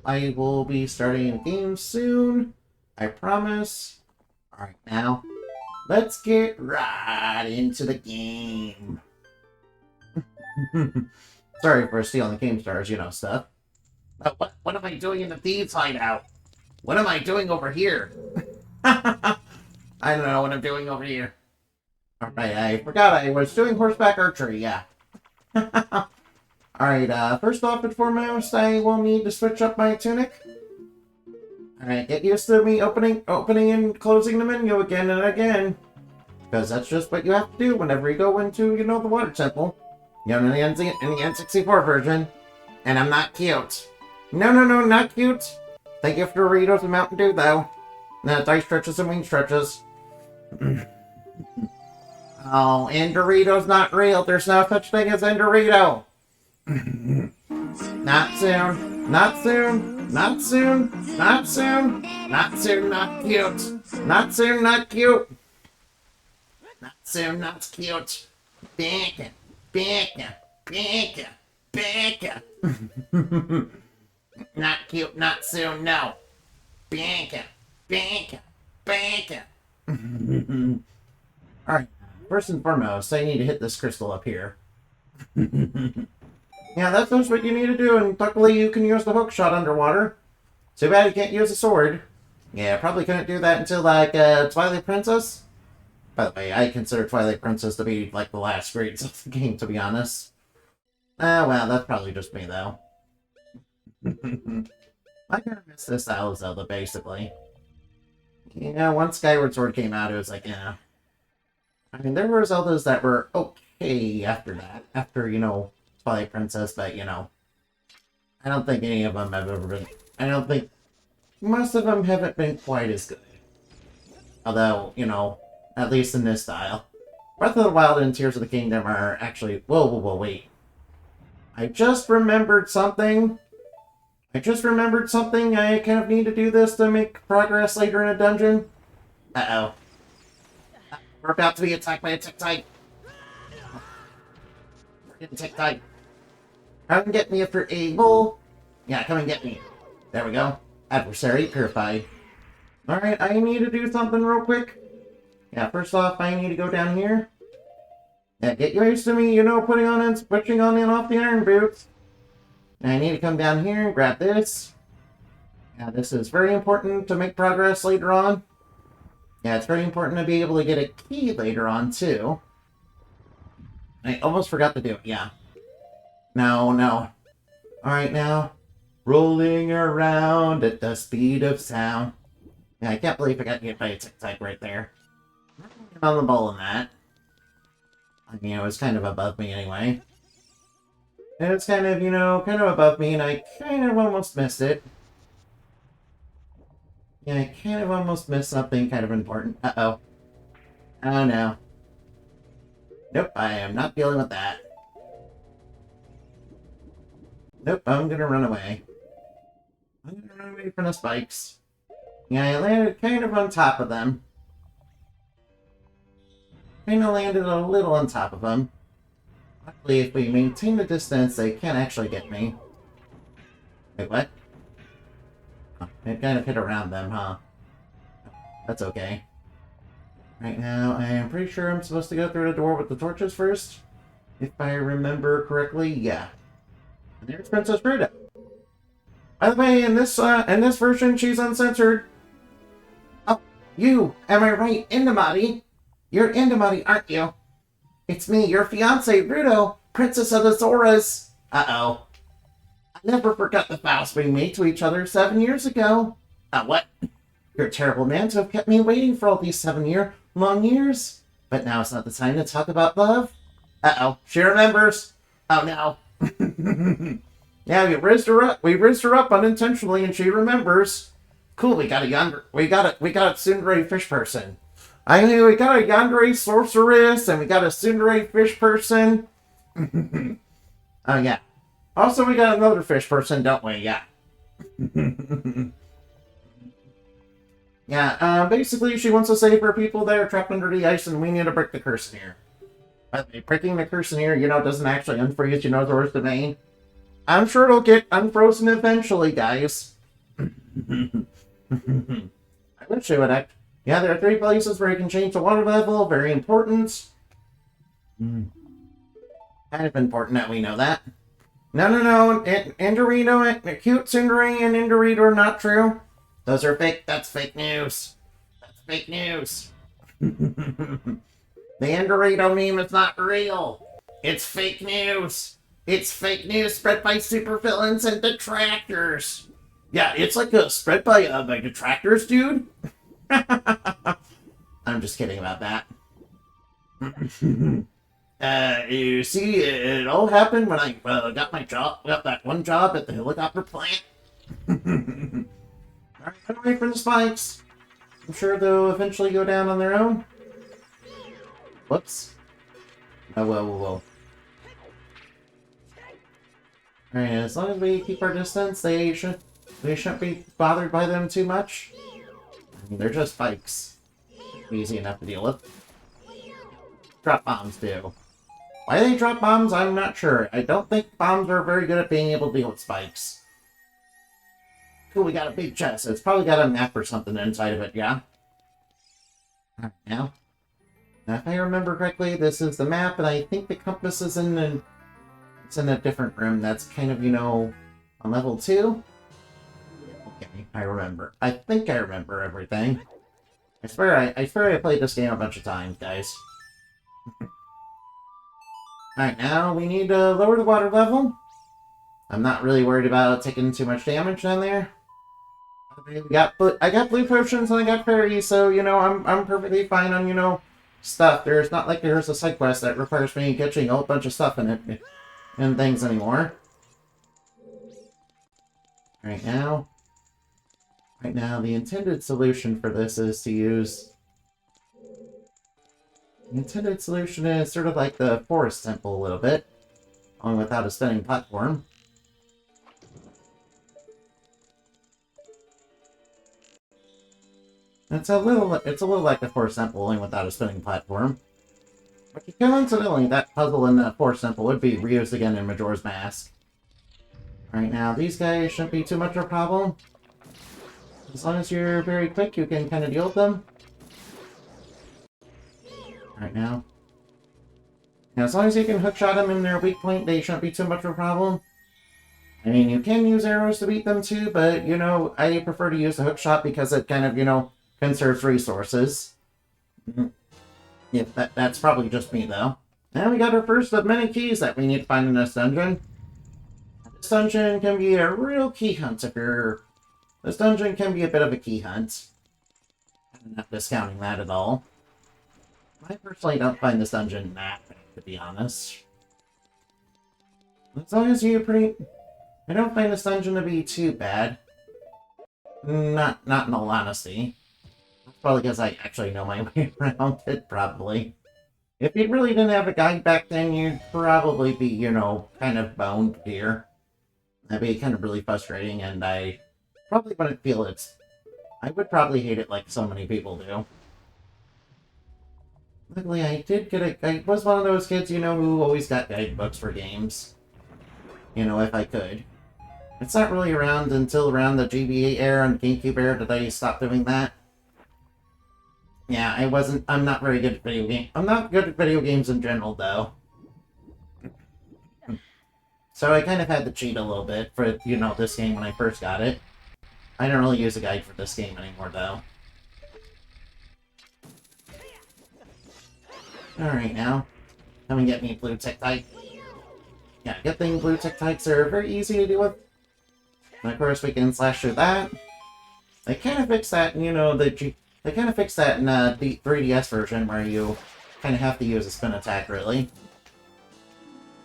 I will be starting a game soon. I promise. Alright, now, let's get right into the game. Sorry for stealing the game stars, stuff. But what am I doing in the thieves' hideout? What am I doing over here? I don't know what I'm doing over here. Alright, I forgot I was doing horseback archery, yeah. Alright, first off and foremost, I will need to switch up my tunic. Alright, get used to me opening and closing the menu again and again. Because that's just what you have to do whenever you go into, the water temple. In the N64 version. And I'm not cute. No, not cute. Thank you for Doritos and Mountain Dew, though. No, dice stretches and wing stretches. Oh, Endorito's not real. There's no such thing as Endorito. Not soon. Not soon. Not soon. Not soon. Not soon. Not cute. Not soon. Not cute. Not soon. Not cute. Bacon. Bacon. Bacon. Bacon. Not cute. Not soon. No. Bacon. Bacon. Bacon. Alright. First and foremost, I need to hit this crystal up here. Yeah, that's just what you need to do, and luckily you can use the hook shot underwater. Too bad you can't use a sword. Yeah, probably couldn't do that until, Twilight Princess. By the way, I consider Twilight Princess to be, the last grades of the game, to be honest. Well, that's probably just me, though. I kind of miss this style of Zelda, basically. Yeah, once Skyward Sword came out, it was like, yeah. I mean, there were Zeldas that were okay after that. After, Twilight Princess, but, I don't think any of them have ever been... I don't think... Most of them haven't been quite as good. Although, at least in this style. Breath of the Wild and Tears of the Kingdom are actually... Whoa, wait. I just remembered something. I kind of need to do this to make progress later in a dungeon. Uh-oh. We're about to be attacked by a Tick-Tike. We're getting Tick-Tike. Come and get me if you're able. Yeah, come and get me. There we go. Adversary purified. Alright, I need to do something real quick. Yeah, first off, I need to go down here. Yeah, get used to me, switching on and off the iron boots. And I need to come down here and grab this. Yeah, this is very important to make progress later on. Yeah, it's very important to be able to get a key later on, too. I almost forgot to do it, yeah. No. Alright, now. Rolling around at the speed of sound. Yeah, I can't believe I got hit by a Tick-Tike right there. On the ball in that. I mean, it was kind of above me anyway. It was kind of, kind of above me, and I kind of almost missed it. Yeah, I kind of almost missed something kind of important. Uh-oh. Oh, no. Nope, I am not dealing with that. Nope, I'm gonna run away. I'm gonna run away from the spikes. Yeah, I landed kind of on top of them. Kind of landed a little on top of them. Luckily, if we maintain the distance, they can't actually get me. Wait, what? Oh, it kind of hit around them, huh? That's okay. Right now, I am pretty sure I'm supposed to go through the door with the torches first. If I remember correctly, yeah. And there's Princess Ruda. By the way, in this version, she's uncensored. Oh, you! Am I right, Indamati? You're Indamati, aren't you? It's me, your fiancé, Rudo, Princess of the Zoras. Uh-oh. I never forgot the vows we made to each other 7 years ago. What? You're a terrible man to have kept me waiting for all these long years. But now it's not the time to talk about love. Uh-oh, she remembers. Oh, no. Yeah, we raised her up unintentionally, and she remembers. Cool, we got a tsundere fish person. I mean, we got a yandere sorceress, and we got a tsundere fish person. Oh, yeah. Also, we got another fish person, don't we? Yeah. Yeah, basically, she wants to save her people that are trapped under the ice, and we need to break the curse in here. By the way, breaking the curse in here, doesn't actually unfreeze, Zora's domain. I'm sure it'll get unfrozen eventually, guys. I wish they would act. Yeah, there are 3 places where you can change the water level. Very important. Kind of important that we know that. No. Endorito, cute Cinderace and Endorito are not true. Those are fake. That's fake news. That's fake news. The Endorito meme is not real. It's fake news. It's fake news spread by supervillains and detractors. Yeah, it's like a spread by detractors, dude. I'm just kidding about that. You see, it all happened when I got that one job at the helicopter plant. Alright, gotta wait for the spikes. I'm sure they'll eventually go down on their own. Whoops. Oh, whoa. Alright, as long as we keep our distance, we shouldn't be bothered by them too much. I mean, they're just spikes. Easy enough to deal with. Drop bombs do. Why they drop bombs, I'm not sure. I don't think bombs are very good at being able to deal with spikes. Cool, we got a big chest. It's probably got a map or something inside of it, yeah? Alright, now if I remember correctly, this is the map, and I think the compass is in a different room that's kind of, on level 2. Okay, I remember. I think I remember everything. I swear I played this game a bunch of times, guys. Alright, now we need to lower the water level. I'm not really worried about taking too much damage down there. I got blue potions and I got fairies, so, I'm perfectly fine on, stuff. There's not like there's a side quest that requires me catching a whole bunch of stuff in it and things anymore. Right now, the intended solution for this is to use... The intended solution is sort of like the forest temple a little bit, only without a spinning platform. It's a little like the forest temple, only without a spinning platform. But coincidentally, that puzzle in the forest temple would be reused again in Majora's Mask. Right now, these guys shouldn't be too much of a problem. As long as you're very quick, you can kind of deal with them. Right now. As long as you can hookshot them in their weak point, they shouldn't be too much of a problem. I mean, you can use arrows to beat them too, but, I prefer to use the hookshot because it kind of, conserves resources. Yeah, that's probably just me, though. Now we got our first of many keys that we need to find in this dungeon. This dungeon can be a real key hunt This dungeon can be a bit of a key hunt. I'm not discounting that at all. I personally don't find this dungeon that bad, to be honest. As long as I don't find this dungeon to be too bad. Not in all honesty. That's probably because I actually know my way around it, probably. If you really didn't have a guide back then, you'd probably be, kind of boned here. That'd be kind of really frustrating, and I probably wouldn't feel it. I would probably hate it like so many people do. Luckily, I was one of those kids, who always got guidebooks for games. If I could. It's not really around until around the GBA era and GameCube era that I stopped doing that. Yeah, I'm not very good at video games. I'm not good at video games in general, though. So I kind of had to cheat a little bit for, this game when I first got it. I don't really use a guide for this game anymore, though. Alright, now. Come and get me, blue Tektite. Yeah, good thing blue Tektites are very easy to deal with. And of course, we can slash through that. They kind of fixed that, they kind of fixed that in the 3DS version, where you kind of have to use a spin attack, really.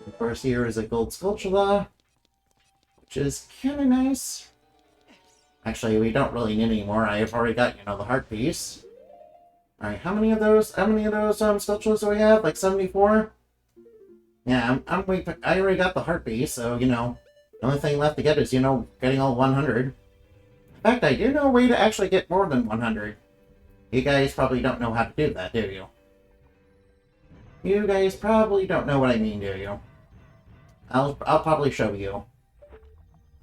Of course, here is a gold Skulltula, which is kind of nice. Actually, we don't really need any more. I've already got, the heart piece. Alright, how many of those Skulltulas do we have? Like 74? Yeah, I already got the heart piece, so, the only thing left to get is, getting all 100. In fact, I do know a way to actually get more than 100. You guys probably don't know how to do that, do you? You guys probably don't know what I mean, do you? I'll probably show you.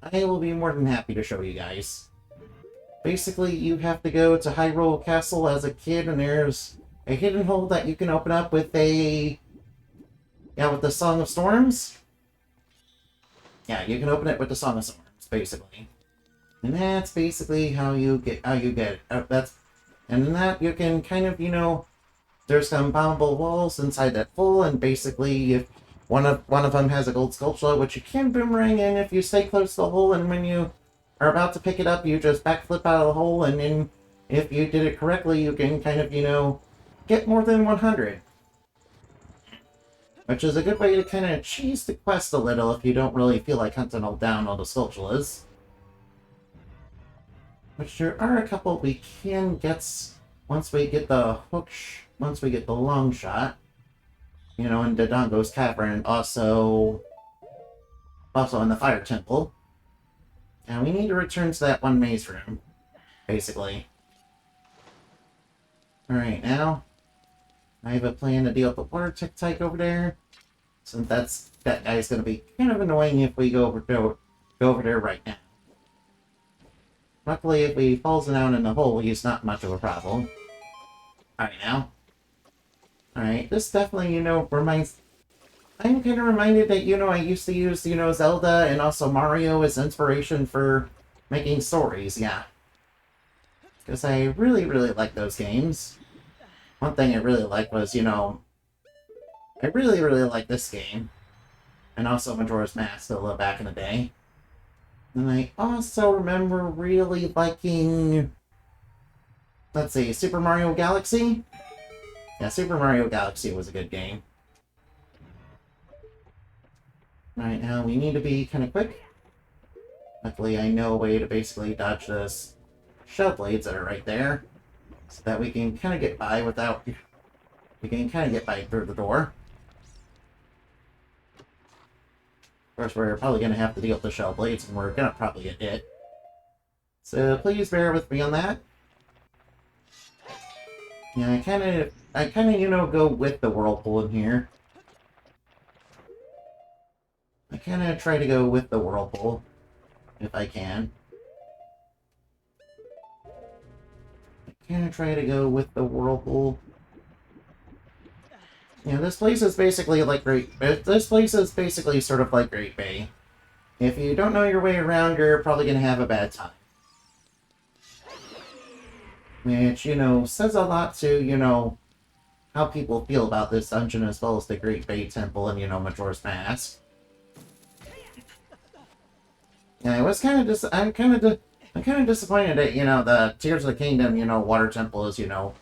I will be more than happy to show you guys. Basically, you have to go to Hyrule Castle as a kid, and there's a hidden hole that you can open up with with the Song of Storms. Yeah, you can open it with the Song of Storms, basically. And that's basically how you get it. And in that you can kind of, there's some bombable walls inside that hole, and basically if one of them has a gold sculpture, which you can boomerang in if you stay close to the hole, and when you are about to pick it up, you just backflip out of the hole, and then if you did it correctly, you can kind of, get more than 100. Which is a good way to kind of cheese the quest a little if you don't really feel like hunting all down all the sculptures. Which there are a couple we can get once we get the once we get the long shot. In Dodongo's Cavern, and also in the Fire Temple. And we need to return to that one maze room, basically. Alright, now I have a plan to deal with the water type over there. Since that guy's going to be kind of annoying if we go over there right now. Luckily, if he falls down in the hole, he's not much of a problem. Alright, now. Alright, this definitely, reminds... I'm kind of reminded that, I used to use, Zelda and also Mario as inspiration for making stories, yeah. Because I really, really like those games. One thing I really liked was, I really, really like this game. And also Majora's Mask, still back in the day. And I also remember really liking... Let's see, Super Mario Galaxy? Yeah, Super Mario Galaxy was a good game. Right now, we need to be kind of quick. Luckily, I know a way to basically dodge those shell blades that are right there. So that we can kind of get by without... We can kind of get by through the door. Of course, we're probably going to have to deal with the shell blades, and we're going to probably get hit. So please bear with me on that. Yeah, I kind of, go with the whirlpool in here. I kind of try to go with the whirlpool, if I can. I kind of try to go with the whirlpool. Yeah, this place is basically like This place is basically sort of like Great Bay. If you don't know your way around, you're probably going to have a bad time. Which, says a lot to, how people feel about this dungeon as well as the Great Bay Temple and, Majora's Mask. Yeah, I was kind of I'm kind of disappointed that, the Tears of the Kingdom, Water Temple is, not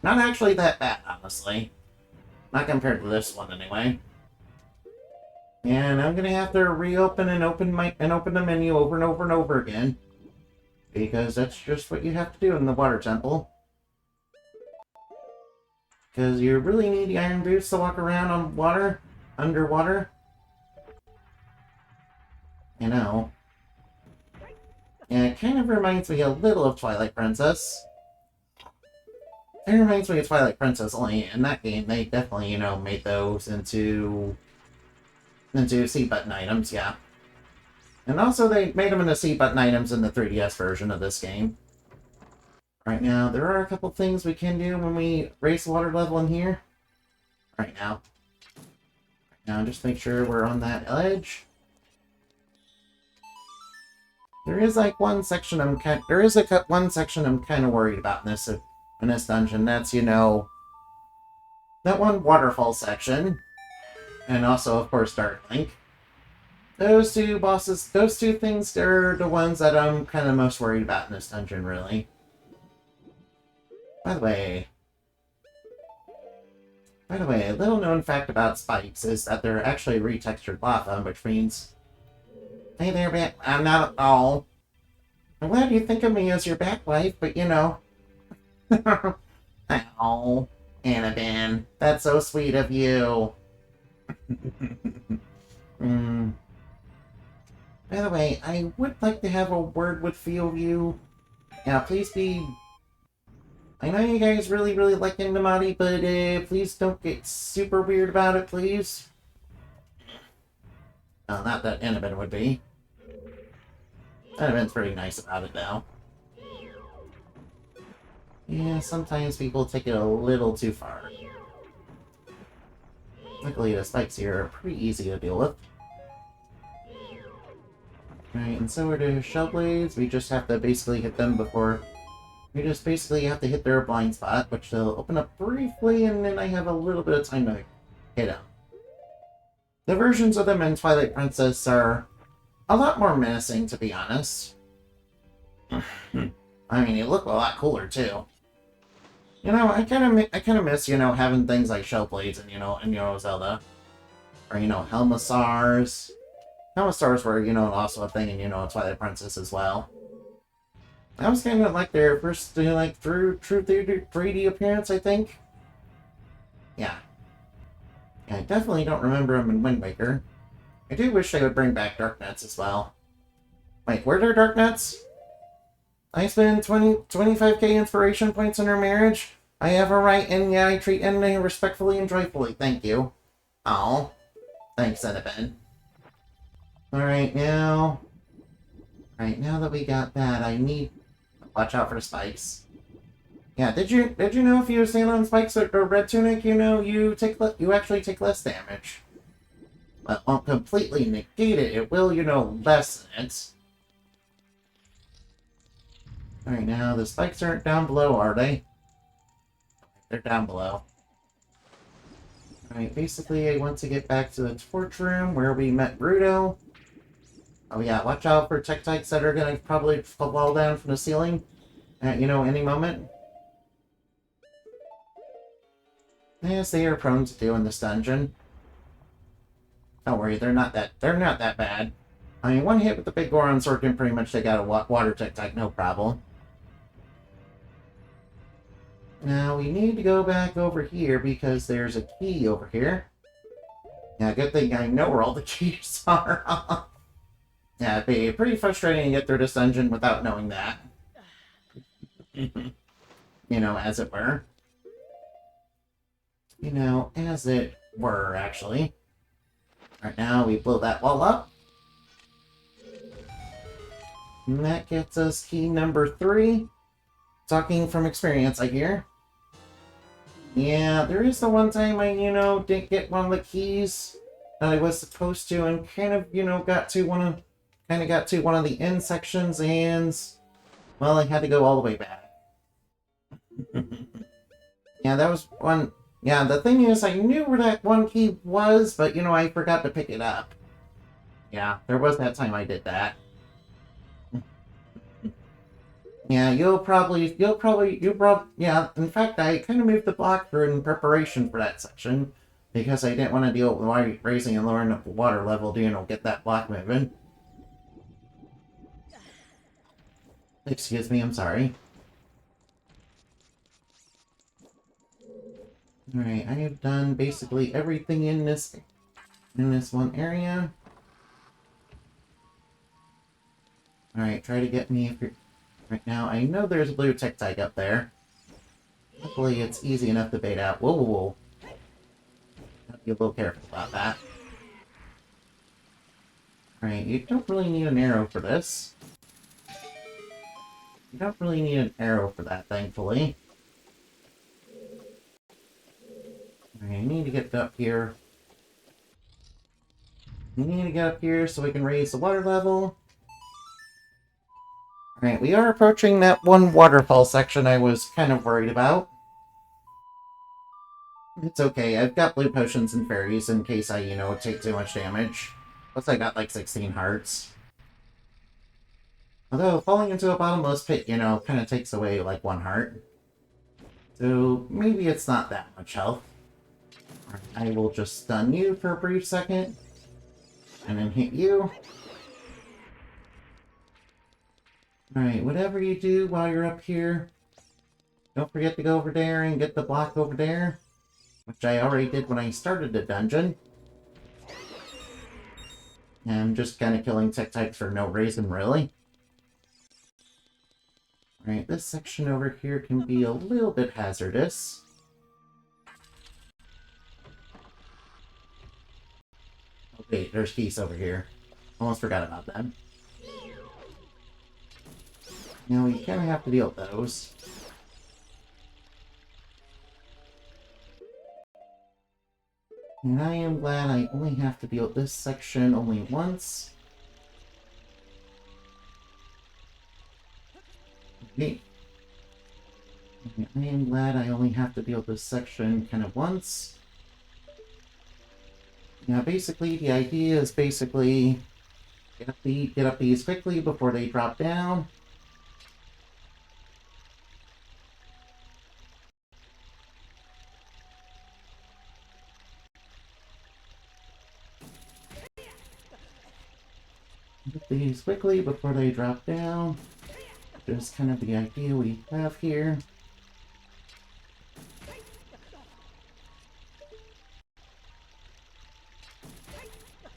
actually that bad, honestly. Not compared to this one, anyway. And I'm gonna have to reopen and open the menu over and over and over again. Because that's just what you have to do in the Water Temple. Because you really need the iron boots to walk around on water, underwater. And it kind of reminds me a little of Twilight Princess. It reminds me of Twilight Princess, only in that game they definitely, made those into C button items, yeah. And also they made them into C button items in the 3DS version of this game. Right now, there are a couple things we can do when we raise the water level in here. Right now. Just make sure we're on that edge. There is like one section one section I'm kind of worried about in this dungeon. That's, that one waterfall section. And also, of course, Dark Link. Those two things, they're the ones that I'm kind of most worried about in this dungeon, really. By the way, a little known fact about spikes is that they're actually retextured lava, which means... Hey there, I'm not at all. I'm glad you think of me as your back wife, but Oh, Annabelle, that's so sweet of you. By the way, I would like to have a word with few of you. Yeah, please be... I know you guys really, really like Indamati, but please don't get super weird about it, please. Not that Annabelle would be. Sentiment's pretty nice about it, though. Yeah, sometimes people take it a little too far. Luckily, the spikes here are pretty easy to deal with. Right, and so are the shell blades. We just have to basically hit them before... We just basically have to hit their blind spot, which they'll open up briefly, and then I have a little bit of time to hit them. The versions of them in Twilight Princess are a lot more menacing, to be honest. I mean, they look a lot cooler, too. You know, I kind of miss, you know, having things like shell blades and, in Zelda. Or, Helmasaurs. Helmasaurs were, also a thing in, Twilight Princess as well. That was kind of like their first, true 3D appearance, I think. Yeah. I definitely don't remember them in Wind Waker. I do wish they would bring back Dark Nets as well. Wait, were there Dark Nets? I spend 25k inspiration points in our marriage. I have a right, and yeah, I treat Enna respectfully and joyfully. Thank you. Oh, thanks, Zenabin. Alright, now that we got that, I need... Watch out for the spikes. Yeah, did you know if you stand on spikes or red tunic, you actually take less damage. But won't completely negate it. It will, lessen it. Alright, now the spikes aren't down below, are they? They're down below. Alright, basically I want to get back to the torch room where we met Rudo. Oh yeah, watch out for Tektites that are gonna probably fall down from the ceiling at, any moment. As they are prone to do in this dungeon. Don't worry, they're not that bad. I mean, one hit with the big Goron sword can pretty much take out a water Tektite, no problem. Now, we need to go back over here because there's a key over here. Yeah, good thing I know where all the keys are. Yeah, it'd be pretty frustrating to get through this dungeon without knowing that. As it were. As it were, actually. Right now, we blow that wall up. And that gets us key number 3. Talking from experience, I hear. Yeah, there is the one time I, didn't get one of the keys that I was supposed to, and kind of, got to one of the end sections, and, well, I had to go all the way back. Yeah, that was one... Yeah, the thing is, I knew where that one key was, but, I forgot to pick it up. Yeah, there was that time I did that. Yeah, yeah, in fact, I kind of moved the block in preparation for that section, because I didn't want to deal with raising and lowering up the water level to, get that block moving. Excuse me, I'm sorry. Alright, I have done basically everything in this one area. Alright, try to get me if you're... Right now, I know there's a blue Tektite up there. Hopefully it's easy enough to bait out. Whoa, whoa, whoa. Gotta be a little careful about that. Alright, you don't really need an arrow for this. You don't really need an arrow for that, thankfully. Alright, I need to get up here. We need to get up here so we can raise the water level. Alright, we are approaching that one waterfall section I was kind of worried about. It's okay, I've got blue potions and fairies in case I, take too much damage. Plus I got like 16 hearts. Although, falling into a bottomless pit, kind of takes away like 1 heart. So, maybe it's not that much health. I will just stun you for a brief second. And then hit you. Alright, whatever you do while you're up here, don't forget to go over there and get the block over there. Which I already did when I started the dungeon. And I'm just kind of killing Tektites for no reason, really. Alright, this section over here can be a little bit hazardous. Oh wait, there's keys over here. Almost forgot about them. You know, you kind of have to deal with those. And I am glad I only have to deal with this section only once. Okay. I am glad I only have to deal with this section kind of once. Now, basically, the idea is basically get up these quickly before they drop down. Get these quickly before they drop down. Just kind of the idea we have here.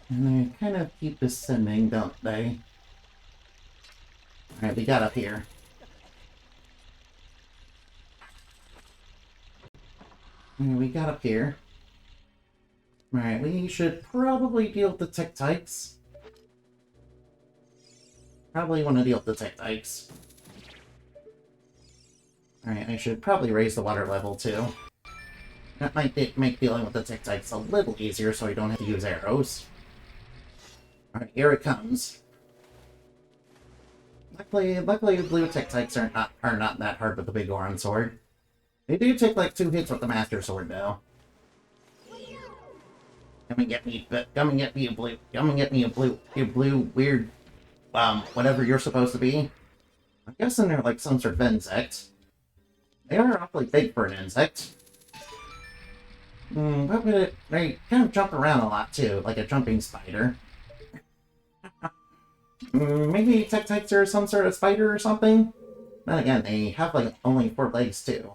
And they kind of keep descending, don't they? Alright, we got up here. And we got up here. Alright, we should probably deal with the Tic-Tics. Probably want to deal with the Tic-Tics. Alright, I should probably raise the water level too. That might make dealing with the Tic-Tics a little easier so I don't have to use arrows. Alright, here it comes. Luckily the blue Tic-Tics are not that hard with the big Goron sword. They do take like 2 hits with the Master Sword though. Come and get me, you blue. Come and get me, you blue weird, whatever you're supposed to be. I'm guessing they're like some sort of insect. They are awfully big for an insect. What would it... They kind of jump around a lot too, like a jumping spider. Maybe Tic-Tics are some sort of spider or something? Then again, they have like only 4 legs too.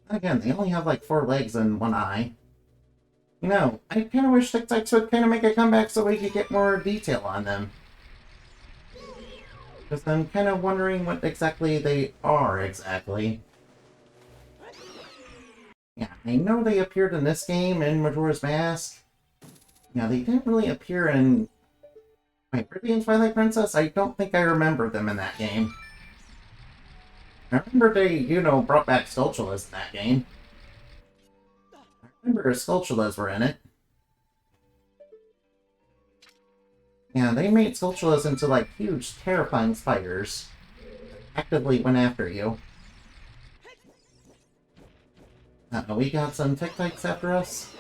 Then again, they only have like 4 legs and 1 eye. You know, I kind of wish Tic-Tics would kind of make a comeback so we could get more detail on them. Because I'm kind of wondering what exactly they are exactly. Yeah, I know they appeared in this game in Majora's Mask. Yeah, they didn't really appear in... Wait, were they in Twilight Princess? I don't think I remember them in that game. I remember they, you know, brought back Skulltulas in that game. I remember Skulltulas were in it. Yeah, they made Skulltulas into, like, huge, terrifying spiders. Actively went after you. Uh-oh, we got some Tic-Tics after us.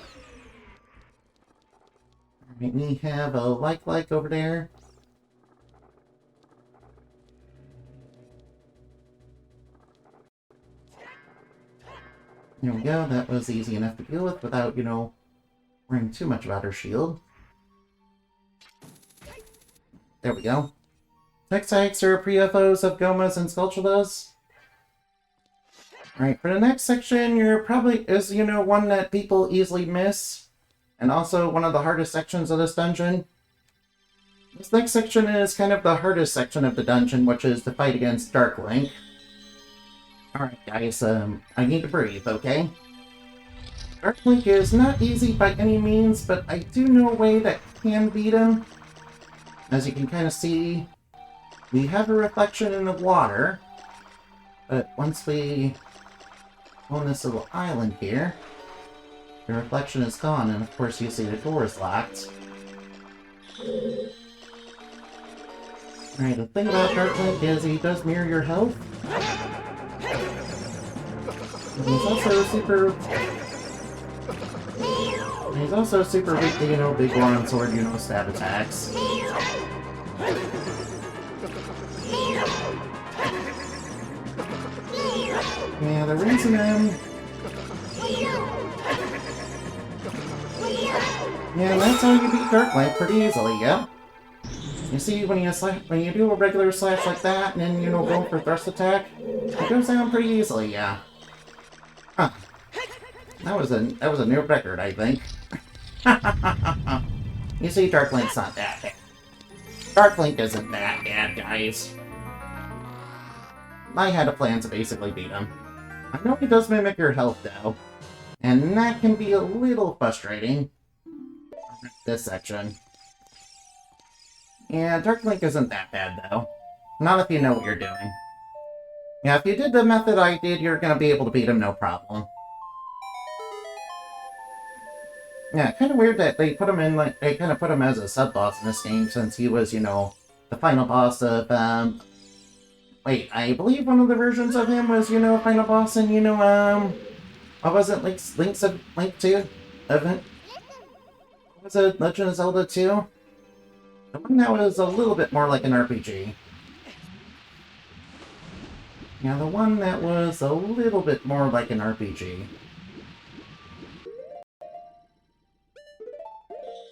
Alright, we have a like over there. There we go, that was easy enough to deal with without, you know, worrying too much about her shield. There we go. Tic-Tics are pre-FOs of Gomas and Skulltulas. Alright, for the next section, you're probably, you know, one that people easily miss. And also one of the hardest sections of this dungeon. This next section is kind of the hardest section of the dungeon, which is the fight against Dark Link. Alright guys, I need to breathe, okay? Dark Link is not easy by any means, but I do know a way that can beat him. As you can kind of see, we have a reflection in the water. But once we on this little island here, the reflection is gone, and of course you see the door is locked. Alright, the thing about Dark Link is he does mirror your health. And he's also super weak to, you know, big Goron sword, you know, stab attacks. Yeah, the reason yeah, that's how you beat Dark Link pretty easily, yeah. You see, when you do a regular slash like that, and then, you know, go for thrust attack, it goes down pretty easily, yeah. Huh. That was a new record, I think. You see, Dark Link's not that bad. Dark Link isn't that bad, guys. I had a plan to basically beat him. I know he does mimic your health, though. And that can be a little frustrating. This section. Yeah, Dark Link isn't that bad, though. Not if you know what you're doing. Yeah, if you did the method I did, you're gonna be able to beat him no problem. Yeah, kind of weird that they put him in, like, they kind of put him as a sub-boss in this game, since he was, you know, the final boss of, wait, I believe one of the versions of him was, you know, final boss in, you know, what was it, Link 2? Event? What was it, Legend of Zelda 2? The one that was a little bit more like an RPG. Yeah, the one that was a little bit more like an RPG.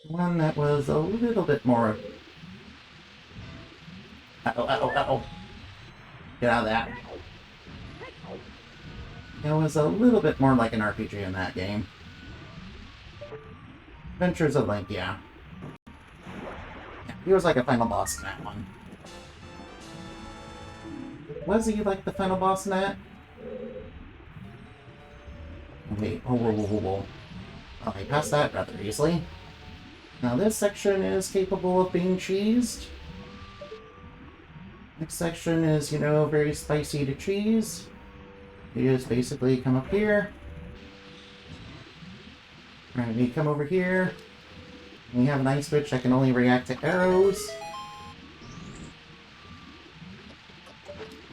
One that was a little bit more... Uh-oh, uh-oh, uh-oh. Get out of that. It was a little bit more like an RPG in that game. Adventures of Link, yeah. He was like a final boss in that one. Was he like the final boss in that? Wait, oh, whoa, whoa, whoa, whoa. Oh, I passed that rather easily. Now this section is capable of being cheesed. Next section is, you know, very spicy to cheese. You just basically come up here. Alright, we come over here. We have an ice switch that can only react to arrows.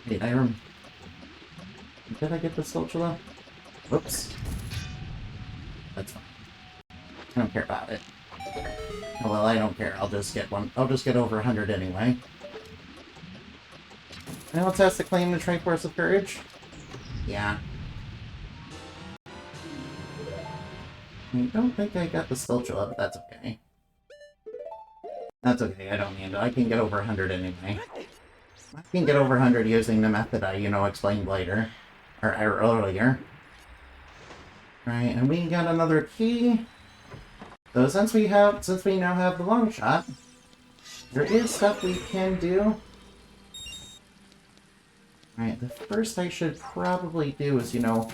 Wait, did I get the spatula? Whoops. That's fine. I don't care about it. Oh, well, I don't care. I'll just get one. I'll just get over 100 anyway. Now let's test the claim to Triforce of Courage. Yeah. I don't think I got the spatula, but that's okay. That's okay, I don't need it. I can get over 100 anyway. I can get over 100 using the method I, you know, explained later. Or earlier. Right, and we got another key. So since we now have the long shot, there is stuff we can do. Right, the first I should probably do is, you know,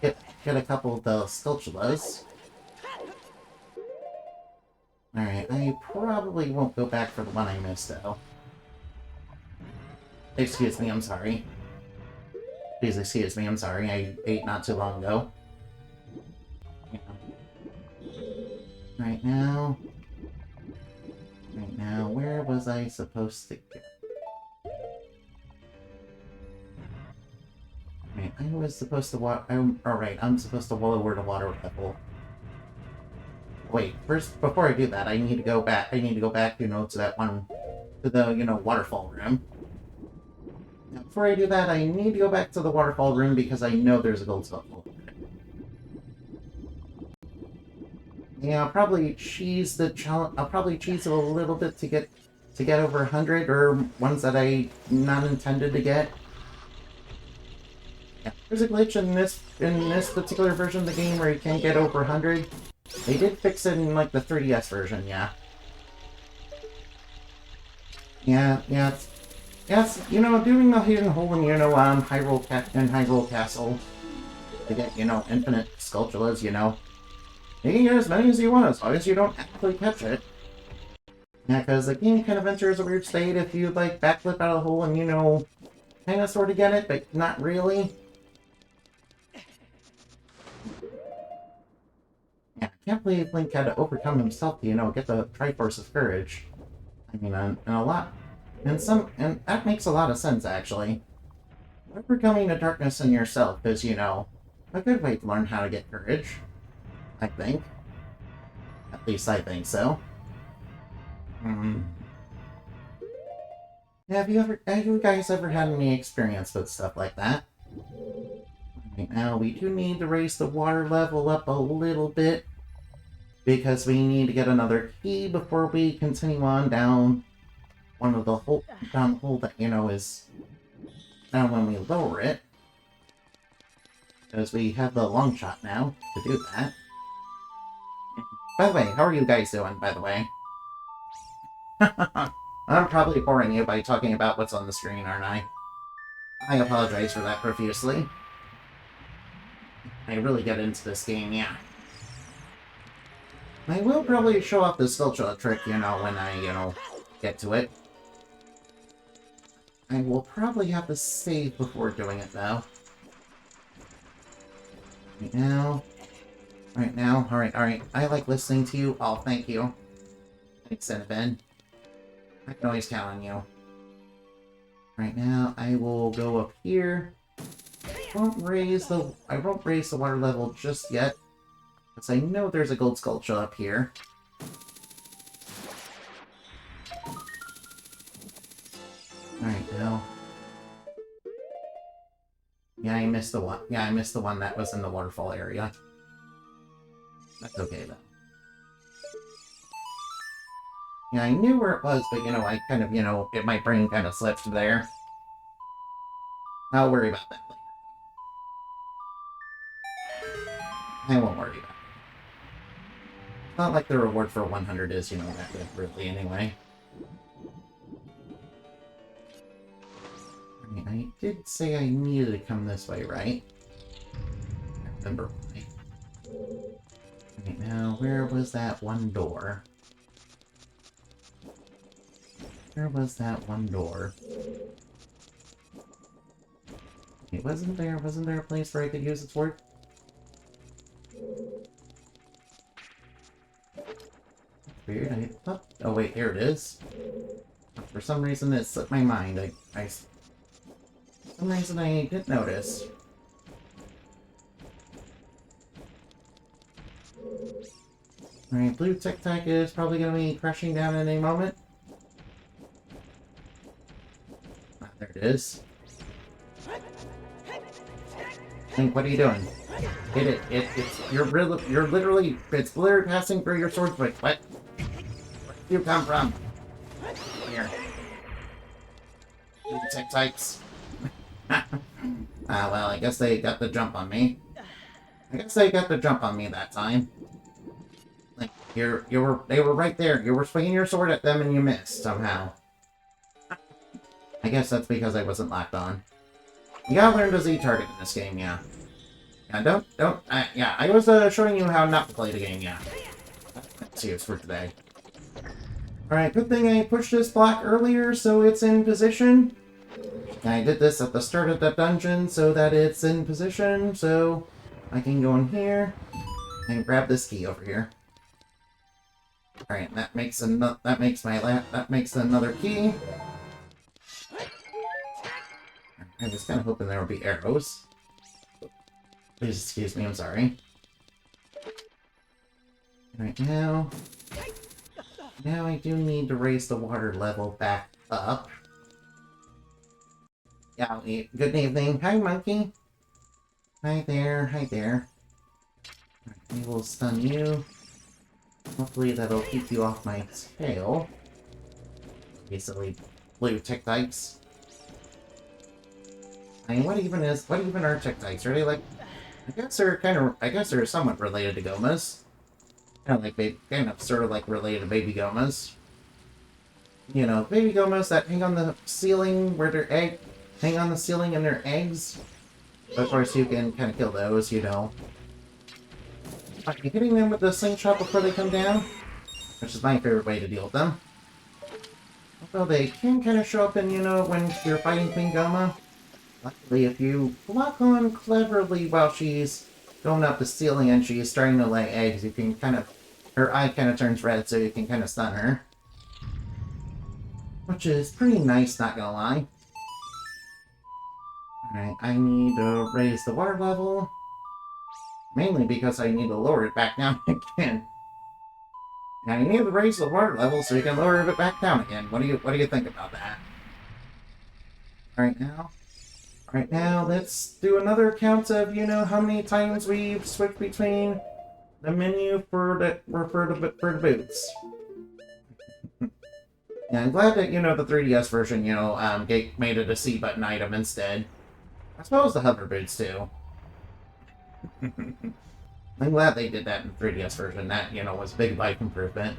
get a couple of the spatulas. Alright, I probably won't go back for the one I missed, though. Excuse me, I'm sorry. Please excuse me, I'm sorry. I ate not too long ago. Yeah. Right now, where was I supposed to go? Right, I was supposed to alright, I'm supposed to lower the water level. Wait, first, before I do that, I need to go back, you know, to that one, to the, you know, waterfall room. Now, before I do that, I need to go back to the waterfall room because I know there's a gold spatula. Yeah, I'll probably cheese the challenge. I'll probably cheese it a little bit to get over 100, or ones that I not intended to get. Yeah, there's a glitch in this particular version of the game where you can't get over 100. They did fix it in like the 3DS version, yeah. Yeah, you know, doing the hidden hole in, you know, Hyrule Castle to get, you know, infinite spatulas, you know. You can get as many as you want, as long as you don't actually catch it. Yeah, because the game kind of enters a weird state if you, like, backflip out of the hole and, you know, kind of sort of get it, but not really. Yeah, I can't believe Link had to overcome himself to, you know, get the Triforce of Courage. I mean, and that makes a lot of sense, actually. Overcoming the darkness in yourself is, you know, a good way to learn how to get courage. I think. At least I think so. Have you guys ever had any experience with stuff like that? Right now, we do need to raise the water level up a little bit, because we need to get another key before we continue on down down the hole that, you know, is down when we lower it. Because we have the long shot now to do that. By the way, how are you guys doing, by the way? I'm probably boring you by talking about what's on the screen, aren't I? I apologize for that profusely. I really get into this game, yeah. I will probably show off the spatula trick, you know, when I, you know, get to it. I will probably have to save before doing it, though. Right now. Right now. Alright. I like listening to you. Oh, thank you. Thanks, Cinnabon. I can always count on you. Right now, I will go up here. I won't raise the water level just yet, because I know there's a gold sculpture up here. Alright, now. Yeah, I missed the one. Yeah, I missed the one that was in the waterfall area. That's okay, though. Yeah, I knew where it was, but, I kind of, my brain kind of slipped there. I'll worry about that later. I won't worry about it. It's not like the reward for 100 is, that good, really, anyway. I mean, I did say I needed to come this way, right? I remember why. Right now, where was that one door? Where was that one door? It wasn't there a place where I could use its word? Weird, I thought... Oh wait, here it is. For some reason it slipped my mind. For some reason I didn't notice. Alright, blue tic-tac is probably going to be crashing down in a moment. Ah, there it is. Hank, what are you doing? Hit it. You're literally passing through your sword switch. What? Where do you come from? Here. You tic-tacs. Well, I guess they got the jump on me. That time. Like, they were right there. You were swinging your sword at them and you missed, somehow. I guess that's because I wasn't locked on. You gotta learn to Z-target in this game, yeah. Yeah, yeah, I was showing you how not to play the game, yeah. That's it for today. Alright, good thing I pushed this block earlier so it's in position. And I did this at the start of the dungeon so that it's in position, so I can go in here and grab this key over here. Alright, that makes another key. I was kind of hoping there would be arrows. Please excuse me, I'm sorry. Right now I do need to raise the water level back up. Yeah, good evening. Hi, monkey. Hi there. I will stun you. Hopefully that'll keep you off my tail. Basically, blue tic-tacs. I mean, what even are tic-tacs? Are they like... I guess they're somewhat related to gomas. Sort of like related to baby gomas. Baby gomas that hang on the ceiling where hang on the ceiling in their eggs. Of course, you can kind of kill those, Are you hitting them with the slingshot before they come down? Which is my favorite way to deal with them. Although they can kind of show up in, when you're fighting Queen Goma. Luckily, if you block on cleverly while she's going up the ceiling and she's starting to lay eggs, you can her eye kind of turns red, so you can kind of stun her. Which is pretty nice, not gonna lie. Alright, I need to raise the water level. Mainly because I need to lower it back down again. Now you need to raise the water level so you can lower it back down again. What do you think about that? Alright now, let's do another count of, how many times we've switched between the menu for the boots. Yeah, I'm glad that, the 3DS version, made it a C button item instead. I suppose the hover boots, too. I'm glad they did that in the 3DS version. That, was a big life improvement.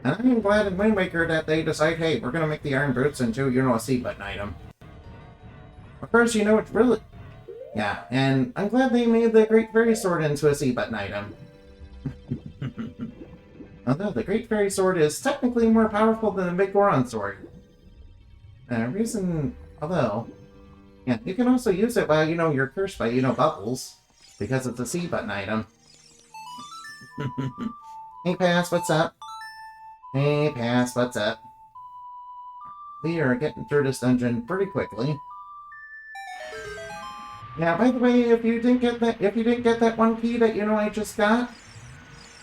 And I'm glad in Wind Waker that they decide, hey, we're gonna make the iron boots into, a C button item. Of course, it's really... Yeah, and I'm glad they made the Great Fairy Sword into a C button item. Although the Great Fairy Sword is technically more powerful than the Big Goron Sword. The reason Although, yeah, you can also use it while, you're cursed by, bubbles. Because it's a C button item. Hey, Pass, what's up? Hey, Pass, what's up? We are getting through this dungeon pretty quickly. Now, by the way, if you didn't get that one key that I just got,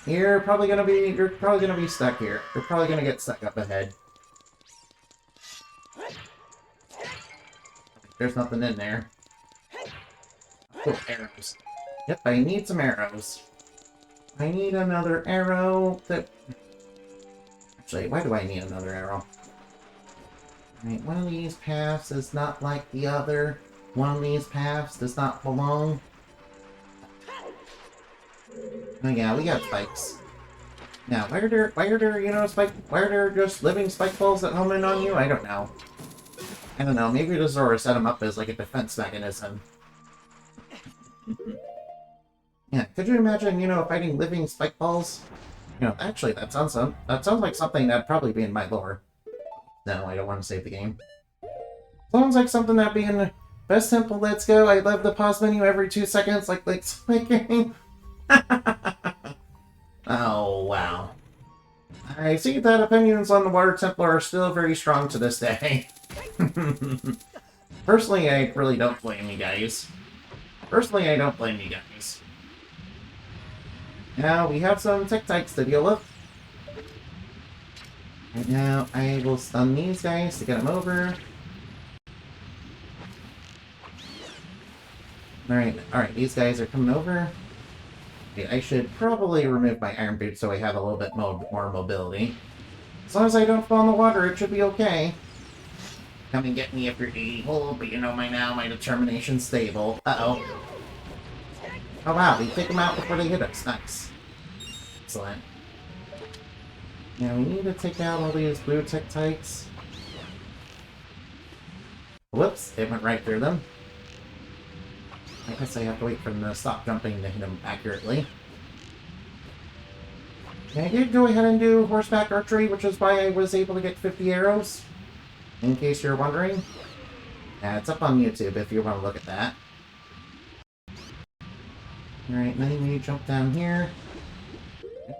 you're probably gonna be stuck here. You're probably gonna get stuck up ahead. There's nothing in there. Oh, arrows. Yep, I need some arrows. I need another arrow that... Actually, why do I need another arrow? Alright, one of these paths is not like the other. One of these paths does not belong. Oh yeah, we got spikes. Now, why are there just living spike balls that home in on you? I don't know. I don't know, maybe the Zora set them up as like a defense mechanism. Yeah, could you imagine, fighting living spike balls? Actually, that sounds like something that'd probably be in my lore. No, I don't want to save the game. Sounds like something that'd be in the best temple, let's go. I love the pause menu every 2 seconds, like game. Oh, wow. I see that opinions on the Water Temple are still very strong to this day. Personally, I really don't blame you guys. Now, we have some tech-types to deal with. Right now, I will stun these guys to get them over. Alright, these guys are coming over. Okay, I should probably remove my iron boots so I have a little bit more mobility. As long as I don't fall in the water, it should be okay. Come and get me if you're able, but my determination's stable. Uh-oh. Oh wow, we take them out before they hit us. Nice. Excellent. Now we need to take out all these blue Tektites. Whoops, it went right through them. I guess I have to wait for them to stop jumping to hit them accurately. And I did go ahead and do horseback archery, which is why I was able to get 50 arrows. In case you're wondering. It's up on YouTube if you want to look at that. Alright, then we jump down here.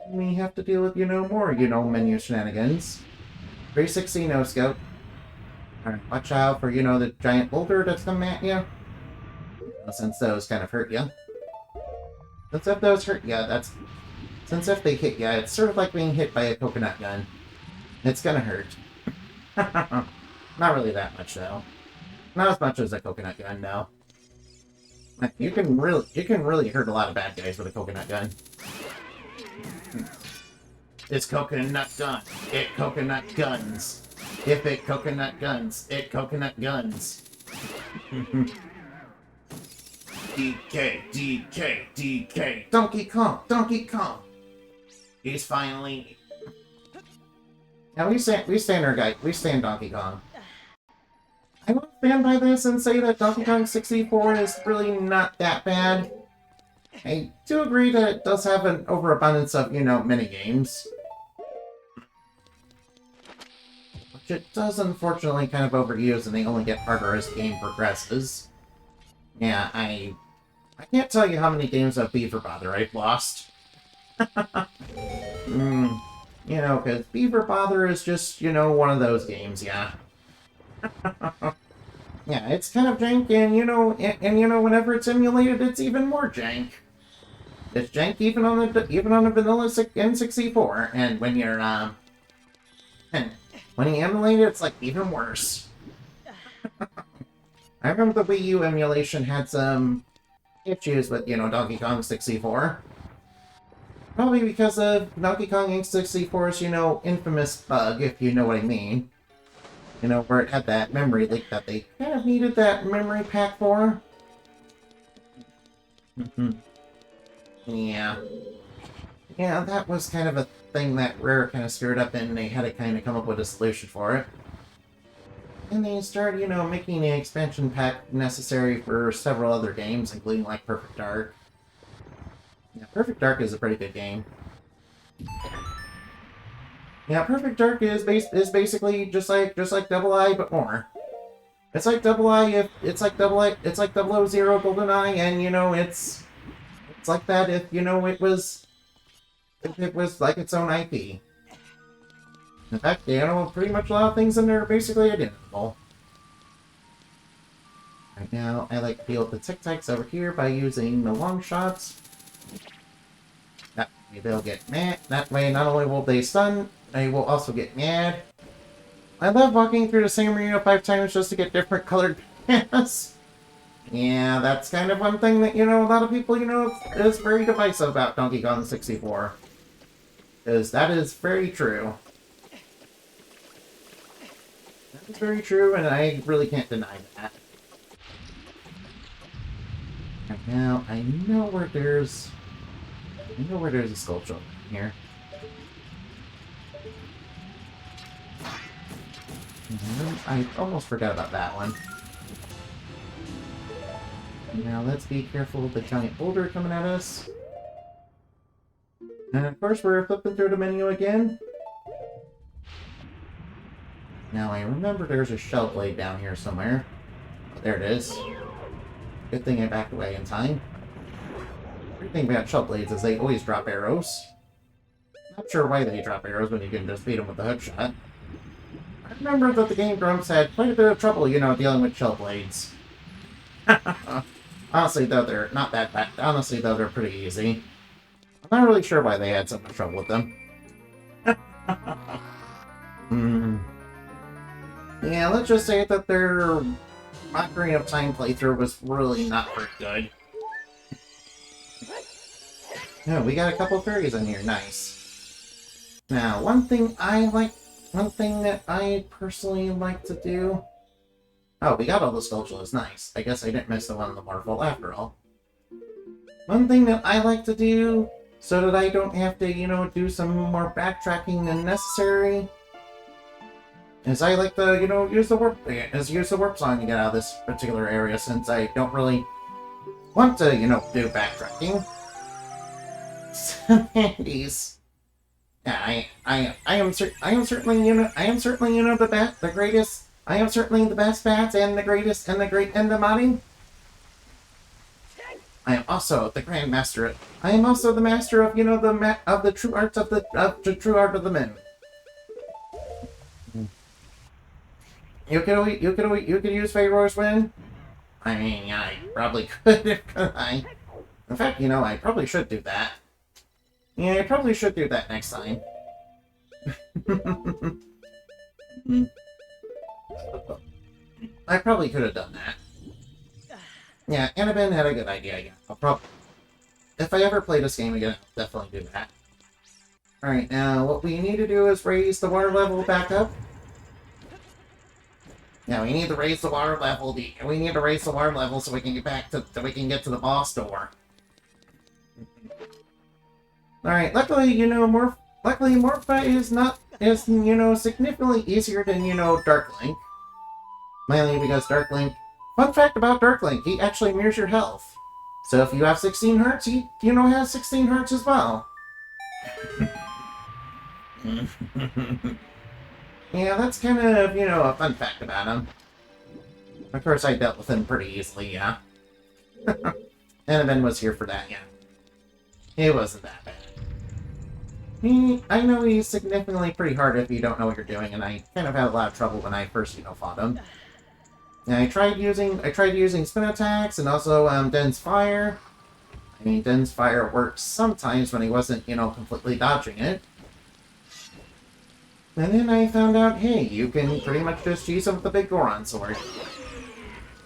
And we have to deal with, more, menu shenanigans. 360 no-scope. Alright, watch out for, the giant boulder that's coming at you. Since those kind of hurt you. Since if those hurt you, since if they hit you, it's sort of like being hit by a coconut gun. It's gonna hurt. Not really that much, though. Not as much as a coconut gun, though. You can really hurt a lot of bad guys with a coconut gun. It's coconut gun. It coconut guns. If it coconut guns, it coconut guns. DK, DK, DK. Donkey Kong, Donkey Kong. He's finally... Now we stand Donkey Kong. I won't stand by this and say that Donkey Kong 64 is really not that bad. I do agree that it does have an overabundance of, minigames. Which it does unfortunately kind of overuse and they only get harder as the game progresses. Yeah, I can't tell you how many games of Beaver Bother I've lost. Because Beaver Bother is just, one of those games, yeah. Yeah, it's kind of jank, and whenever it's emulated, it's even more jank. It's jank even on the vanilla N64, and when you're when you emulate it, it's like even worse. I remember the Wii U emulation had some issues with, Donkey Kong 64. Probably because of Donkey Kong 64's, infamous bug, if you know what I mean. Where it had that memory leak that they kind of needed that memory pack for. Yeah. Yeah, that was kind of a thing that Rare kind of stirred up and they had to kind of come up with a solution for it. And they started, making an expansion pack necessary for several other games, including, like, Perfect Dark. Yeah, Perfect Dark is a pretty good game. Yeah, Perfect Dark is basically just like Double I, but more. It's like double I if it's like double I it's like 000 GoldenEye, and it's like that if it was like its own IP. In fact, pretty much a lot of things in there are basically identical. Right now, I like to deal with the tic-tacs over here by using the long shots. That way they'll get mad. That way, not only will they stun, they will also get mad. I love walking through the same arena 5 times just to get different colored paths. Yeah, that's kind of one thing that, a lot of people, is very divisive about Donkey Kong 64. Because that is very true. That is very true, and I really can't deny that. Right now, I know where there's a sculpture here. I almost forgot about that one. Now let's be careful of the giant boulder coming at us. And of course we're flipping through the menu again. Now I remember there's a shell blade down here somewhere. Oh, there it is. Good thing I backed away in time. Great thing about shell blades is they always drop arrows. Not sure why they drop arrows when you can just beat them with a hook shot. I remember that the Game Grumps had quite a bit of trouble, dealing with shell blades. Honestly, though, they're not that bad. Honestly, though, they're pretty easy. I'm not really sure why they had so much trouble with them. Yeah, let's just say that their Ocarina of Time playthrough was really not very good. Oh, we got a couple fairies in here. Nice. Now, one thing that I personally like to do... Oh, we got all the sculptures. Nice. I guess I didn't miss the one in the waterfall after all. One thing that I like to do, so that I don't have to, do some more backtracking than necessary, is I like to, use the warp song to get out of this particular area, since I don't really want to, do backtracking. Handies. Yeah, I am certainly the greatest. I am certainly the best bats and the greatest and the modding. I am also the Grand Master. I am also the master of the true art of the true art of the moon. You could use Pharaoh's Wind. I mean, yeah, I probably could. In fact, I probably should do that. Yeah, I probably should do that next time. I probably could have done that. Yeah, Annabelle had a good idea again. If I ever play this game again, I'll definitely do that. Alright, now what we need to do is raise the water level back up. Yeah, we need to raise the water level. We need to raise the water level so we can get to the boss door. Alright, luckily, Morpha is significantly easier than, Dark Link. Mainly because Dark Link... Fun fact about Dark Link, he actually mirrors your health. So if you have 16 hearts, he, has 16 hearts as well. Yeah, that's kind of, a fun fact about him. Of course, I dealt with him pretty easily, yeah. And Ben was here for that, yeah. It wasn't that bad. I know he's significantly pretty hard if you don't know what you're doing, and I kind of had a lot of trouble when I first, fought him. And I tried using spin attacks and also Den's Fire. I mean, Den's Fire works sometimes when he wasn't, completely dodging it. And then I found out, hey, you can pretty much just use him with the big Goron sword.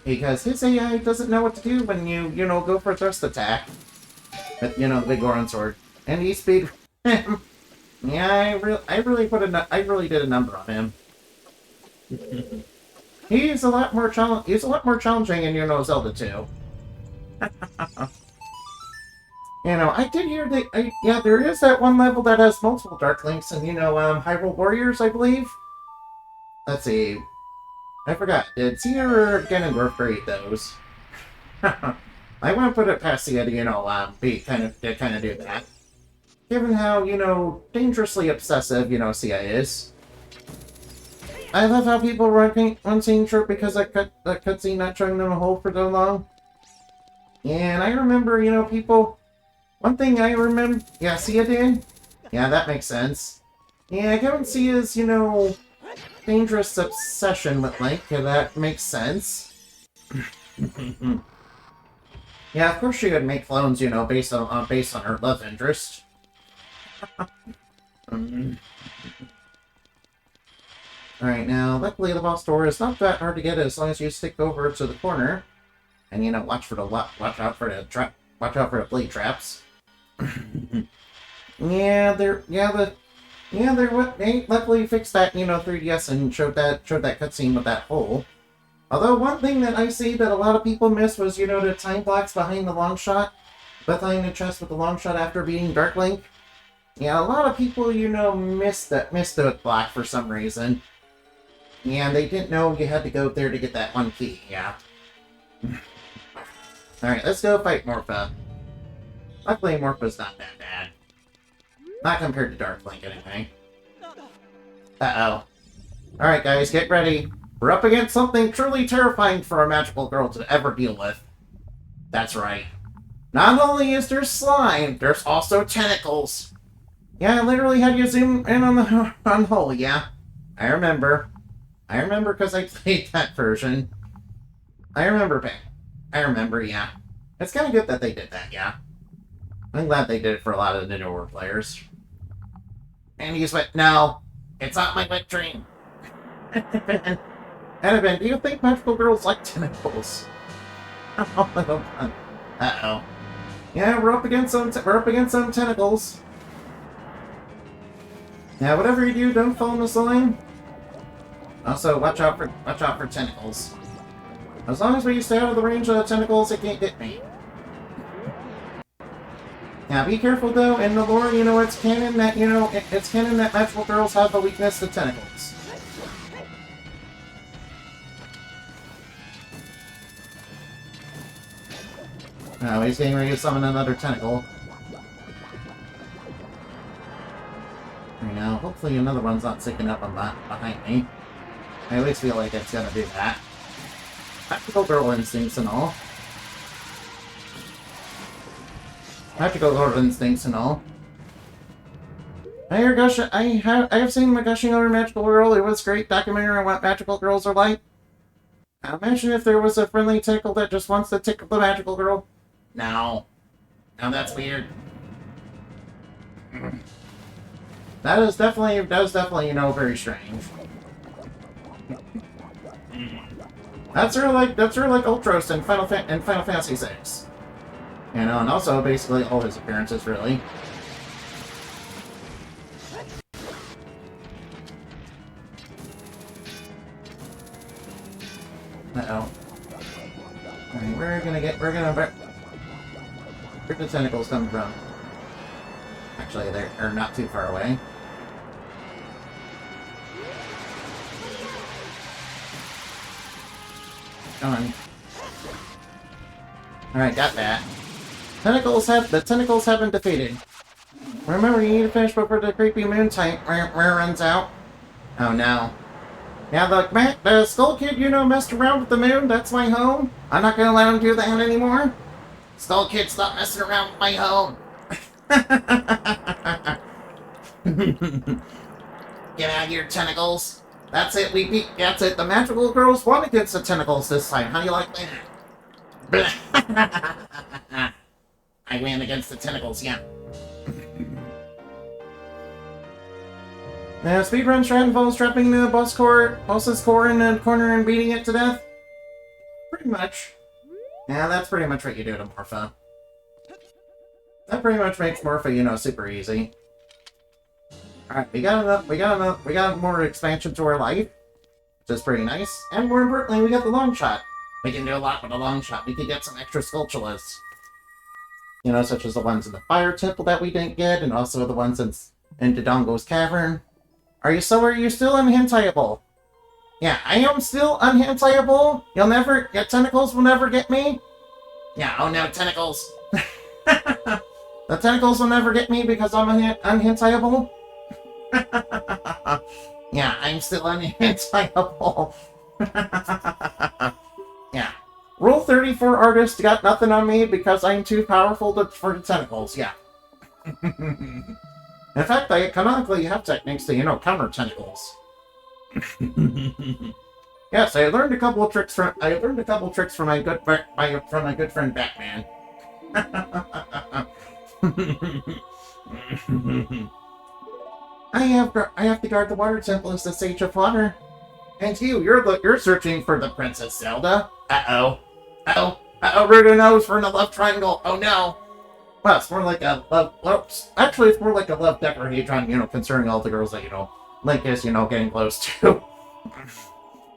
Because his AI doesn't know what to do when you, go for a thrust attack. But, the big Goron sword. And he speed him. Yeah, I really did a number on him. He's a lot more challenging in, Zelda 2. I did hear that, yeah, there is that one level that has multiple Dark Links and, Hyrule Warriors, I believe? Let's see. I forgot. Did Cena or Ganondorf create those? I wouldn't put it past Cena to, kind of do that. Given how, dangerously obsessive, Cia is. I love how people run scene short because that cutscene not showing them a hole for so long. And I remember, people... One thing I remember... Yeah, Sia did? Yeah, that makes sense. Yeah, Kevin Sia's, dangerous obsession with Link. Yeah, that makes sense. Yeah, of course she would make clones, based on her love interest. Alright, now, luckily the boss door is not that hard to get as long as you stick over to the corner. And, watch out for the blade traps. They luckily fixed that, 3DS and showed that cutscene with that hole. Although one thing that I see that a lot of people miss was, the time blocks behind the long shot. Behind the chest with the long shot after beating Dark Link. Yeah, a lot of people, missed the block for some reason. Yeah, they didn't know you had to go there to get that one key, yeah. Alright, let's go fight Morpha. Luckily, Morpha's not that bad. Not compared to Dark Link, anyway. Uh-oh. Alright, guys, get ready. We're up against something truly terrifying for a magical girl to ever deal with. That's right. Not only is there slime, there's also tentacles. Yeah, I literally had you zoom in on the hole, yeah. I remember because I played that version. I remember, yeah. It's kind of good that they did that, yeah. I'm glad they did it for a lot of the newer players. And he's went, no, it's not my wet dream. Annabelle, do you think magical girls like tentacles? Uh-oh. Yeah, we're up against some tentacles. Now, whatever you do, don't fall in the slime. Also, watch out for tentacles. As long as we stay out of the range of the tentacles, it can't get me. Now, be careful though. In the lore, it's canon that magical girls have a weakness to tentacles. Oh, he's getting ready to summon another tentacle. Hopefully another one's not sticking up on behind me. I at least feel like it's gonna do that. Practical girl instincts and all. I have seen my gushing over Magical Girl. It was great documentary on what magical girls are like. Now imagine if there was a friendly tickle that just wants to tickle the magical girl. No. Now that's weird. That is definitely, very strange. That's sort of like Ultros in Final Fantasy VI. And also basically all his appearances, really. Uh-oh. Alright, where'd the tentacles come from? Actually, they're not too far away. Come on. Alright, got that. The tentacles have been defeated. Remember, you need to finish before the creepy moon type runs out. Oh no. Now the Skull Kid, messed around with the moon. That's my home. I'm not gonna let him do that anymore. Skull Kid, stop messing around with my home. Get out of here, tentacles. That's it, that's it. The magical girls won against the tentacles this time. How do you like that? I win against the tentacles, yeah. Now, speedrun strat involves trapping the boss's core in a corner and beating it to death? Pretty much. Yeah, that's pretty much what you do to Morpha. That pretty much makes Morpha, super easy. Alright, we got more expansion to our life, which is pretty nice. And more importantly, we got the long shot. We can do a lot with the long shot. We can get some extra sculptulas. Such as the ones in the Fire Temple that we didn't get, and also the ones in Dodongo's Cavern. Are you still unhentaiable? Yeah, I am still unhentaiable. Your tentacles will never get me. Yeah, oh no, tentacles. The tentacles will never get me because I'm unhentaiable. Yeah, I'm still unanticipated. Yeah. Rule 34 artist got nothing on me because I'm too powerful for the tentacles, yeah. In fact, I canonically have techniques to, counter tentacles. Yes, I learned a couple of tricks from my good friend Batman. I have to guard the water temple as the Sage of Water. And you're searching for the Princess Zelda. Uh-oh, Rudo knows we're in a love triangle. Oh no. Well, it's more like a love. Well, actually, it's more like a love decahedron. Concerning all the girls that Link is getting close to.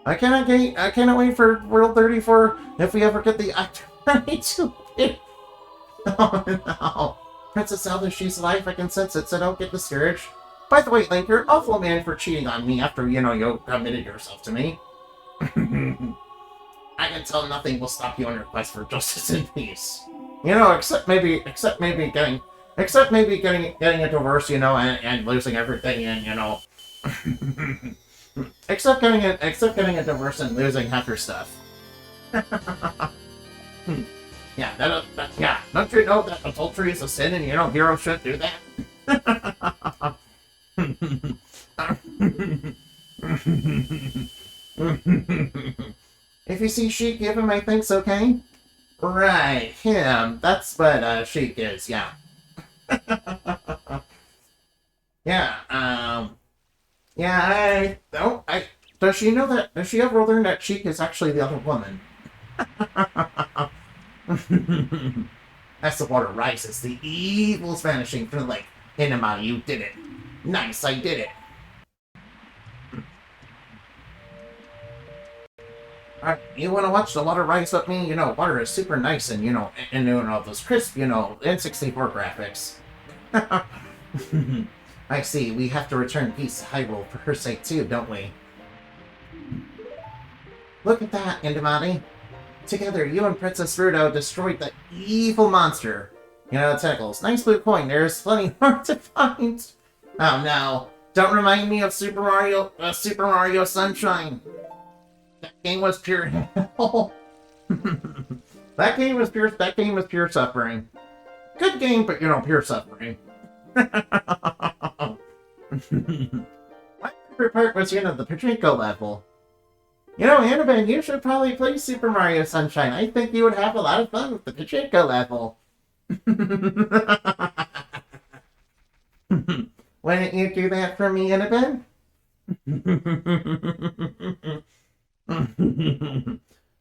I cannot wait for World 34 if we ever get the opportunity to. Oh no, Princess Zelda, she's alive. I can sense it, so don't get discouraged. By the way, Link, you're an awful man for cheating on me after you committed yourself to me. I can tell nothing will stop you on your quest for justice and peace. Except maybe getting a divorce, and losing everything, and except getting a divorce and losing half your stuff. Yeah, yeah. Don't you know that adultery is a sin, and heroes shouldn't do that? If you see Sheik, give him my thanks, okay? Right, him. That's what Sheik is, yeah. Yeah, does she know that? Does she ever learn that Sheik is actually the other woman? As the water rises, the evil's vanishing from the lake. Hinamata, you did it. Nice, I did it. You want to watch the water rise with me? Water is super nice and, and doing all those crisp, N64 graphics. I see, we have to return peace to Hyrule for her sake too, don't we? Look at that, Indamati. Together, you and Princess Rudo destroyed the evil monster. Tentacles. Nice blue coin. There's plenty more to find. Oh no. Don't remind me of Super Mario Sunshine. That game was pure hell. That game was pure suffering. Good game, but pure suffering. My favorite part was, the Pachinko level. Annabelle, you should probably play Super Mario Sunshine. I think you would have a lot of fun with the Pachinko level. Why don't you do that for me, Annabelle?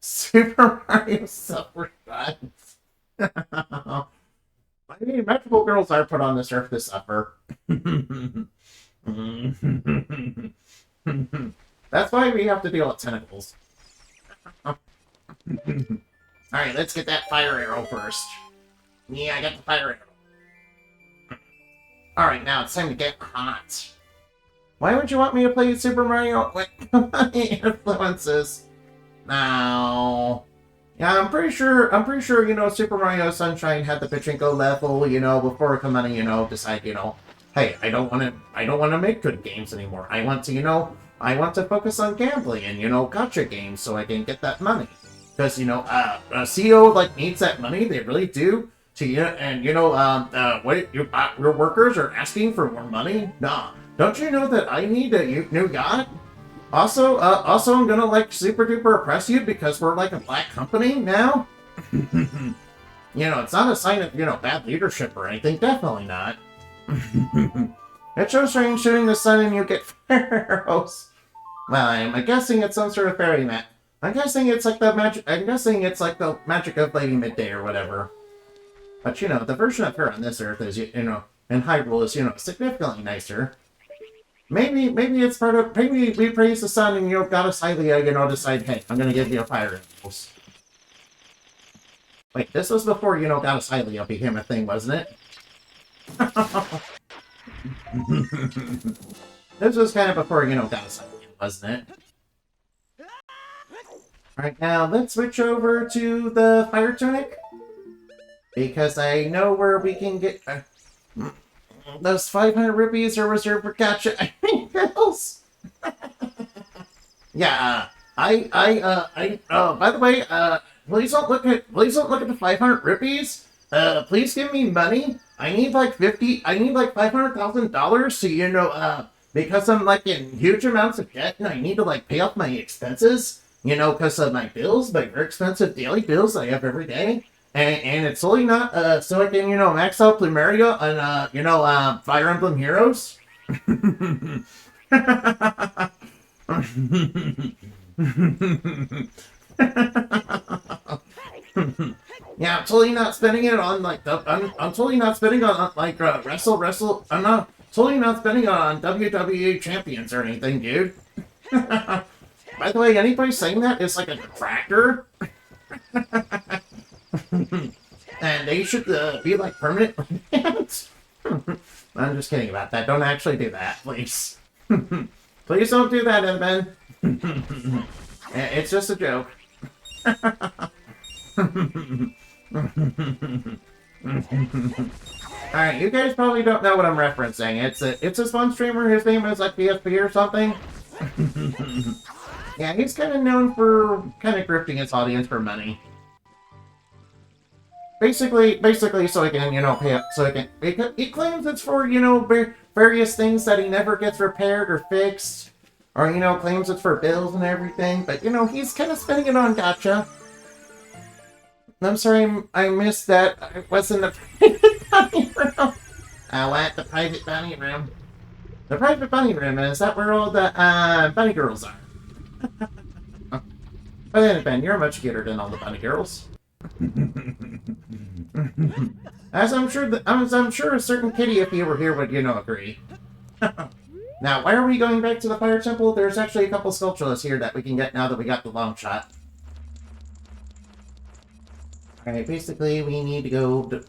Super Mario Super Runs. I mean, magical girls are put on this earth to suffer. That's why we have to deal with tentacles. Alright, let's get that fire arrow first. Yeah, I got the fire arrow. Alright, now it's time to get hot. Why would you want me to play Super Mario with my influences? Now... Yeah, I'm pretty sure, Super Mario Sunshine had the Pachinko level, before Kamena, decide, hey, I don't want to make good games anymore. I want to focus on gambling and, gacha games so I can get that money. Because, CEO, needs that money, they really do. And, your workers are asking for more money? Nah. Don't you know that I need a new yacht? Also, I'm gonna, super duper oppress you because we're, a black company now? It's not a sign of, bad leadership or anything. Definitely not. It shows strange shooting the sun and you get arrows. Well, I'm guessing it's some sort of fairy mat. I'm guessing it's like the magic of Lady Midday or whatever. But, the version of her on this earth is, in Hyrule is, significantly nicer. Maybe it's part of, maybe we praise the sun and, Goddess Hylia, decide, hey, I'm gonna give you a fire impulse. Wait, this was before, Goddess Hylia became a thing, wasn't it? This was kind of before, Goddess Hylia, wasn't it? Alright, now let's switch over to the fire tunic. Because I know where we can get... those 500 rupees are reserved for gacha bills. Yeah, by the way, please don't look at the 500 rupees. Please give me money. I need like $500,000 to, because I'm like in huge amounts of debt and I need to like pay off my expenses, because of my bills, my very expensive daily bills I have every day. And it's solely not, so I can, max out Plumeria and, Fire Emblem Heroes. Yeah, I'm totally not spending it on like I'm totally not spending on like wrestle. I'm not totally not spending it on WWE champions or anything, dude. By the way, anybody saying that is like a detractor, and they should be like permanent fans. I'm just kidding about that. Don't actually do that, please. Please don't do that, Evan. It's just a joke. Alright, you guys probably don't know what I'm referencing. It's this one streamer, his name is like PSP or something. Yeah, he's kind of known for kind of grifting his audience for money. Basically, so he can, pay up, so he claims it's for, various things that he never gets repaired or fixed. Or, claims it's for bills and everything. But, he's kind of spending it on gacha. I'm sorry, I missed that. I was in the private bunny room. What? The private bunny room? The private bunny room, is that where all the, bunny girls are? But then, Ben, you're much cuter than all the bunny girls. As I'm sure a certain kitty, if you were here, would, agree. Now, why are we going back to the Fire Temple? There's actually a couple sculptures here that we can get now that we got the long shot. Alright, basically, we need to go...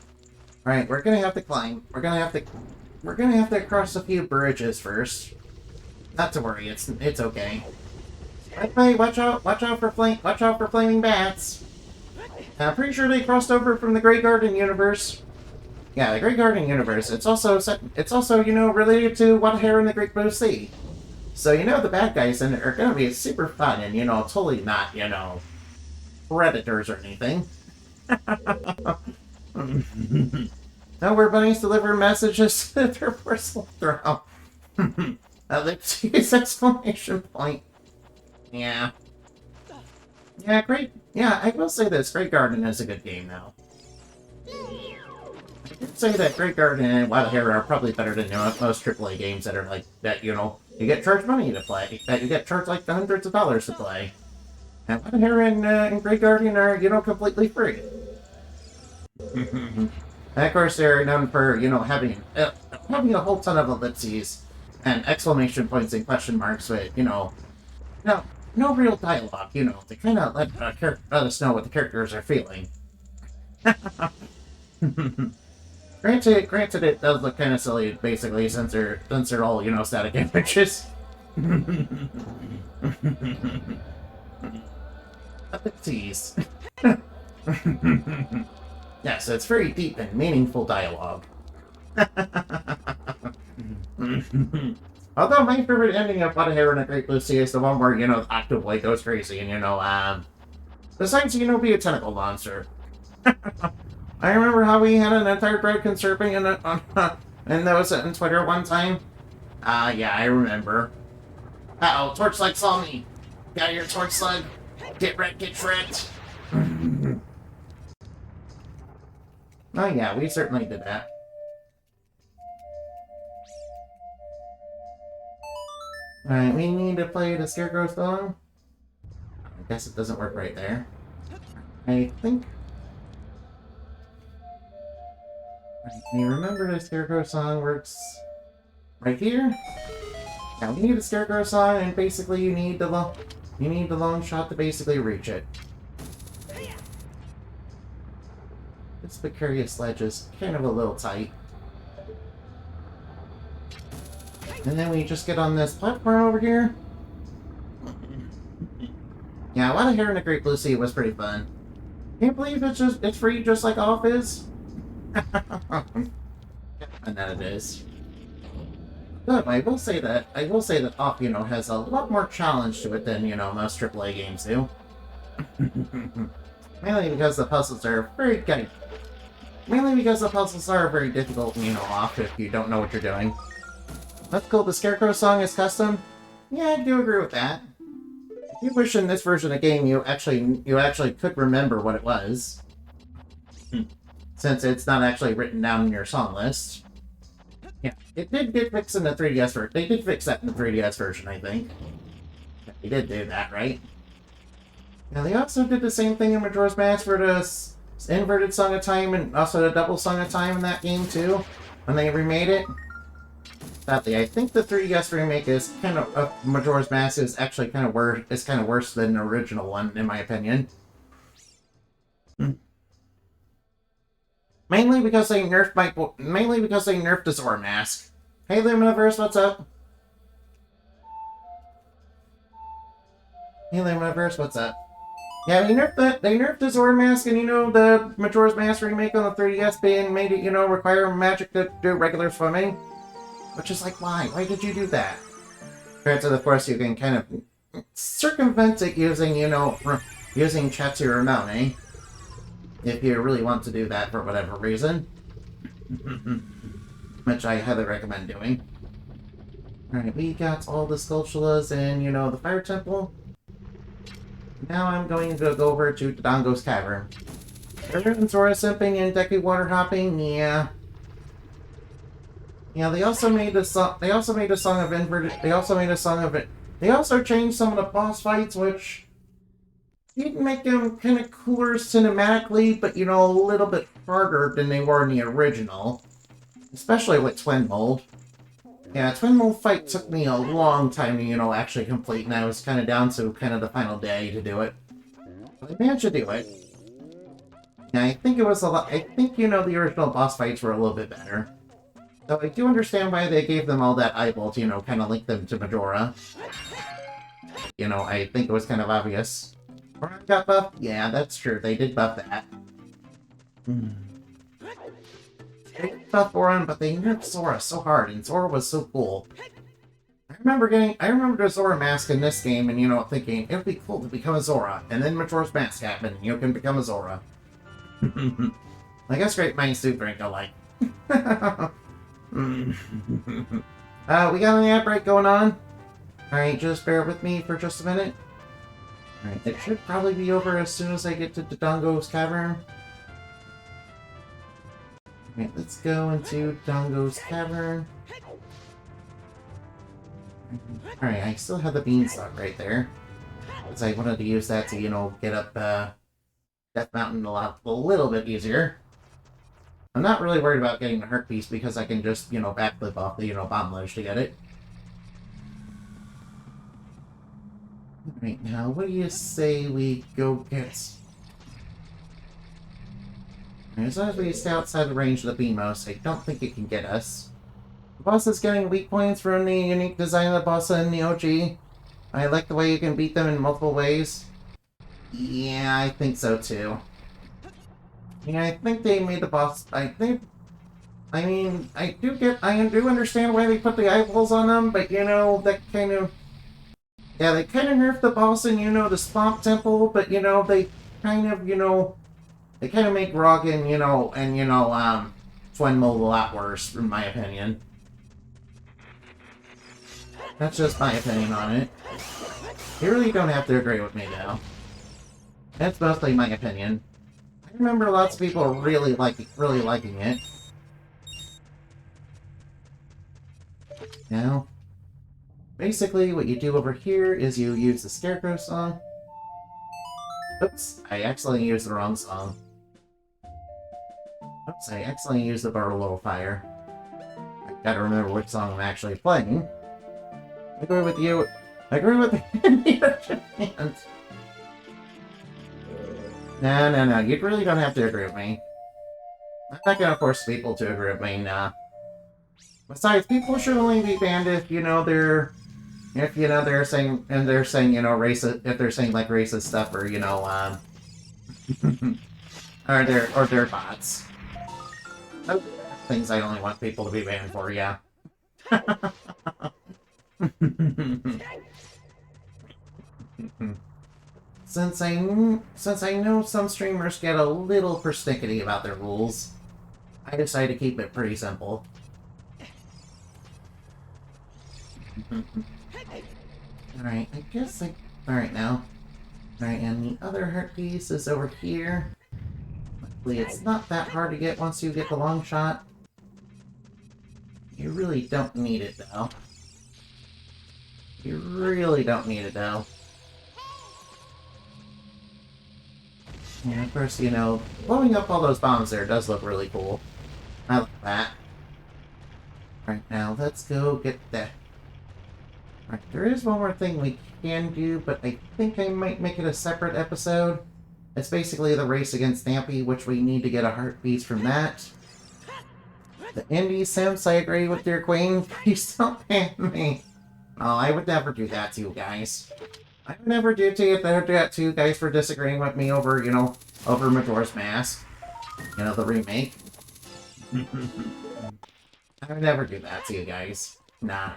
Alright, we're gonna have to climb. We're gonna have to cross a few bridges first. Not to worry, it's okay. By the way, watch out for flaming bats. I'm pretty sure they crossed over from the Grey Garden universe. Yeah, the Grey Garden universe. It's also related to What Hair in the Great Blue Sea. So the bad guys in it are gonna be super fun and totally not predators or anything. Now where bunnies deliver messages to their personal throw. Ellipses exclamation point. Yeah. Yeah, great. Yeah, I will say this. Great Garden is a good game now. I could say that Great Garden and Wild Hair are probably better than most AAA games that are like that. You get charged money to play. That you get charged like hundreds of dollars to play. And Wild Hair and Great Garden are completely free. And of course, they're known for having a whole ton of ellipses and exclamation points and question marks with no real dialogue, to kind of let us know what the characters are feeling. Granted, it does look kind of silly, basically, since they're all, static images. Ellipses. Yes, it's very deep and meaningful dialogue. Although my favorite ending of What a Hair in a Great Blue Sea is the one where, the Octoboy goes crazy and, decides to, be a tentacle monster. I remember how we had an entire thread conserving in those in Twitter one time. Yeah, I remember. Uh-oh, Torchlight saw me. Got your torch slug. Get wrecked, get shredded. Oh yeah, we certainly did that. Alright, we need to play the Scarecrow song. I guess it doesn't work right there. I think... Can you remember the Scarecrow song works right here? Now we need the Scarecrow song, and basically you need the long shot to basically reach it. This precarious ledge is kind of a little tight. And then we just get on this platform over here. Yeah, What a Hair in the Great Blue Sea was pretty fun. Can't believe it's free just like Off is. And that it is. But I will say that Off, has a lot more challenge to it than, most AAA games do. Mainly because the puzzles are very good. Mainly because the puzzles are very difficult, Off if you don't know what you're doing. That's cool. The Scarecrow song is custom. Yeah, I do agree with that. You wish in this version of the game you actually could remember what it was, since it's not actually written down in your song list. Yeah, it did get fixed in the 3DS version. They did fix that in the 3DS version, I think. They did do that, right? Now, they also did the same thing in Majora's Mask for the inverted Song of Time and also the double Song of Time in that game, too, when they remade it. Sadly, I think the 3DS remake is Majora's Mask is actually kind of worse than the original one, in my opinion. Mainly because they nerfed the Zora mask. Hey, Luminiverse, what's up? Hey, Luminiverse, what's up? Yeah, they nerfed the Zora mask, and the Majora's Mask remake on the 3DS being made it, require magic to do regular swimming. Which is like, why? Why did you do that? Granted, of course, you can kind of circumvent it using, using Chatsu or Ramone. If you really want to do that for whatever reason. Which I highly recommend doing. Alright, we got all the Skulltulas in, the Fire Temple. Now I'm going to go over to Dodongo's Cavern. Everyone's Zora simping and Deku water hopping, yeah. Yeah, they also made a song of inverted. They also changed some of the boss fights, which didn't make them kind of cooler cinematically, but a little bit harder than they were in the original. Especially with Twin Mold. Yeah, Twin Mold fight took me a long time to, actually complete, and I was kind of down to the final day to do it. But I managed to do it. Yeah, I think it was a lot. I think, the original boss fights were a little bit better. So I do understand why they gave them all that eyeball to, kind of link them to Majora. I think it was kind of obvious. Goron got buffed? Yeah, that's true. They did buff that. They did buff Goron, but they nerfed Zora so hard, and Zora was so cool. I remember the Zora mask in this game, and, thinking, it would be cool to become a Zora. And then Majora's Mask happened, and you can become a Zora. I guess great minds do think alike. We got an ad break going on. Alright, just bear with me for just a minute. Alright, it should probably be over as soon as I get to Dodongo's Cavern. Alright, let's go into Dodongo's Cavern. Alright, I still have the beanstalk right there. Because I wanted to use that to, get up Death Mountain a little bit easier. I'm not really worried about getting the Heart Piece because I can just, backflip off the, bomb ledge to get it. Alright, now, what do you say we go get... As long as we stay outside the range of the Beamos, I don't think it can get us. The boss is getting weak points from the unique design of the boss in the OG. I like the way you can beat them in multiple ways. Yeah, I think so too. Yeah, I think they made the boss. I do understand why they put the eyeballs on them, but that kind of. Yeah, they kind of nerfed the boss in, the Swamp Temple, but they kind of, they kind of make Rogan, and Twin Mold a lot worse, in my opinion. That's just my opinion on it. You really don't have to agree with me, though. That's mostly my opinion. I remember lots of people really liking it. Now, basically what you do over here is you use the Scarecrow song. Oops, I accidentally used the wrong song. Oops, I accidentally used the Barlow Fire. I gotta remember which song I'm actually playing. I agree with you. I agree with the No, you really don't have to agree with me. I'm not gonna force people to agree with me, nah. Besides, people should only be banned if, they're saying, racist, if they're saying, like, racist stuff, or, or they're bots. Those are things I only want people to be banned for, yeah. Since I know some streamers get a little persnickety about their rules, I decided to keep it pretty simple. Alright, I guess I... Alright, now. Alright, and the other heart piece is over here. Luckily, it's not that hard to get once you get the long shot. You really don't need it, though. You really don't need it, though. And of course, you know, blowing up all those bombs there does look really cool. I like that. Right, now, let's go get that. Right, there is one more thing we can do, but I think I might make it a separate episode. It's basically the race against Stampy, which we need to get a heart piece from that. The indie Sims, I agree with your queen. Please don't ban me. Oh, I would never do that to you guys. I would never do that to you guys for disagreeing with me over, you know, over Majora's Mask. You know, the remake. I would never do that to you guys. Nah.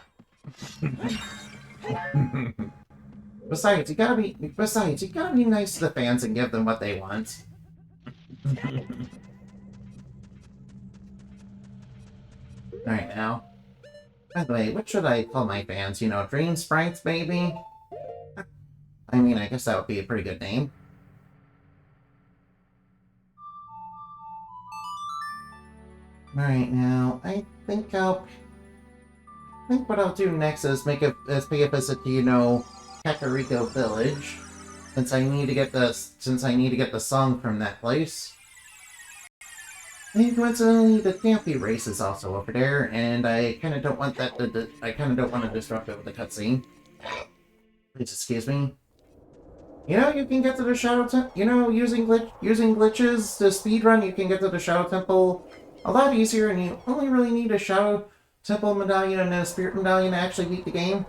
Besides, you gotta be nice to the fans and give them what they want. Alright, now. By the way, what should I call my fans? You know, Dream Sprites, maybe? I mean, I guess that would be a pretty good name. Alright, now, I think what I'll do next is pay a visit to, you know, Kakariko Village. Since I need to get the song from that place. And coincidentally, the Stampy race is also over there, and I kinda don't want that to disrupt it with the cutscene. Please excuse me. You know, you can get to the Shadow Temple, you know, using glitches to speedrun, you can get to the Shadow Temple a lot easier, and you only really need a Shadow Temple medallion and a Spirit medallion to actually beat the game.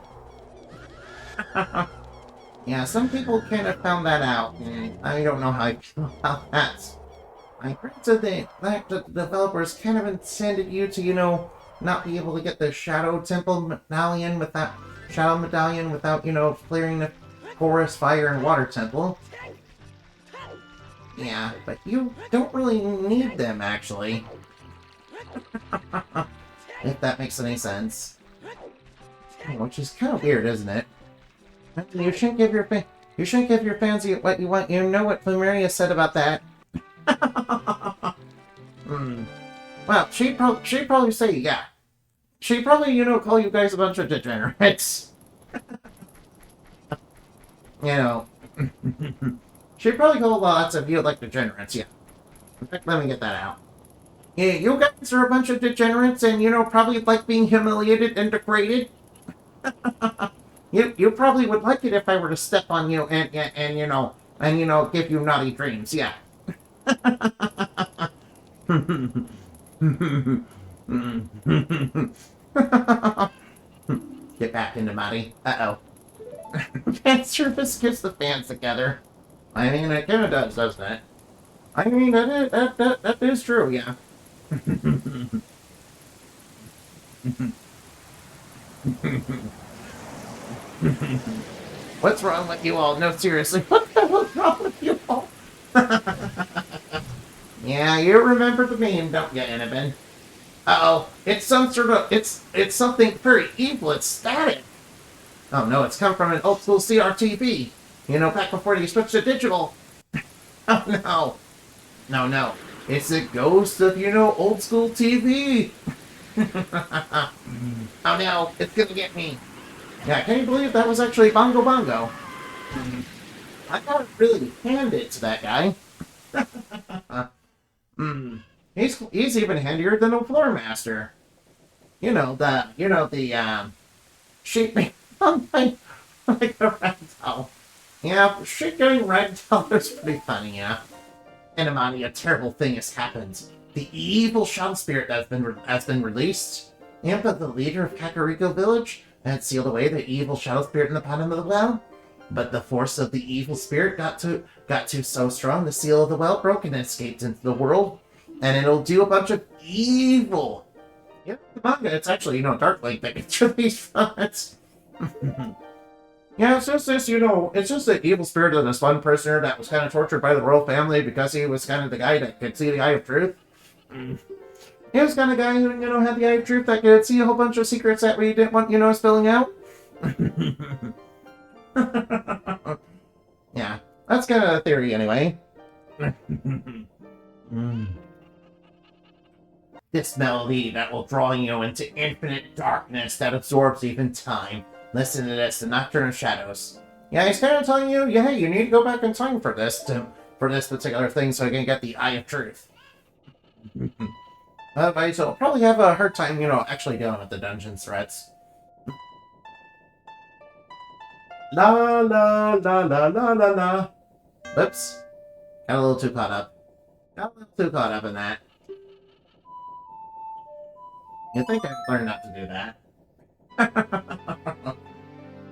Yeah, some people kind of found that out, and I don't know how I feel about that. I granted that the developers kind of intended you to, you know, not be able to get the Shadow Temple medallion without you know, clearing the Forest, Fire, and Water Temple. Yeah, but you don't really need them, actually. If that makes any sense. Which is kind of weird, isn't it? You shouldn't give your fans what you want. You know what Flumeria said about that. Well, she'd probably say, yeah. She'd probably, you know, call you guys a bunch of degenerates. You know. She'd probably call lots of you like degenerates, yeah. In fact, let me get that out. Yeah, you guys are a bunch of degenerates and, you know, probably like being humiliated and degraded. You probably would like it if I were to step on you and you know, give you naughty dreams, yeah. Get back into Maddie. Uh-oh. Fan service gets the fans together. I mean, it kind of does, doesn't it? I mean, that is true, yeah. What's wrong with you all? No, seriously, what the hell's wrong with you all? Yeah, you remember the meme, don't you, Annabin? Uh-oh, it's it's something very evil, it's static. Oh no, it's come from an old school CRTV. You know, back before they switched to digital. Oh no. No. It's a ghost of, you know, old school TV. Oh no, it's gonna get me. Yeah, can you believe that was actually Bongo Bongo? I gotta really hand it to that guy. He's even handier than a floor master. You know the sheep like a ragdoll. Yeah, shit getting ragdoll is pretty funny, yeah. And Amani, a terrible thing has happened. The evil shadow spirit has been released. Impa, the leader of Kakariko Village, had sealed away the evil shadow spirit in the bottom of the well. But the force of the evil spirit got to so strong, the seal of the well broke and escaped into the world. And it'll do a bunch of evil Yeah, the manga, it's actually, Dark Link that gets released from it. Yeah, it's just this, it's just the evil spirit of this one prisoner that was kind of tortured by the royal family because he was kind of the guy that could see the eye of truth. He was kind of guy who, had the eye of truth that could see a whole bunch of secrets that we didn't want, spilling out. Yeah, that's kind of the theory anyway. This melody that will draw you into infinite darkness that absorbs even time. Listen to this, the Nocturne of Shadows. Yeah, he's kind of telling you, yeah, hey, you need to go back in time for this particular thing so you can get the Eye of Truth. Otherwise, you'll probably have a hard time, actually dealing with the dungeon's threats. La la la la la la la. Whoops. Got a little too caught up. In that. You'd think I'd learn not to do that.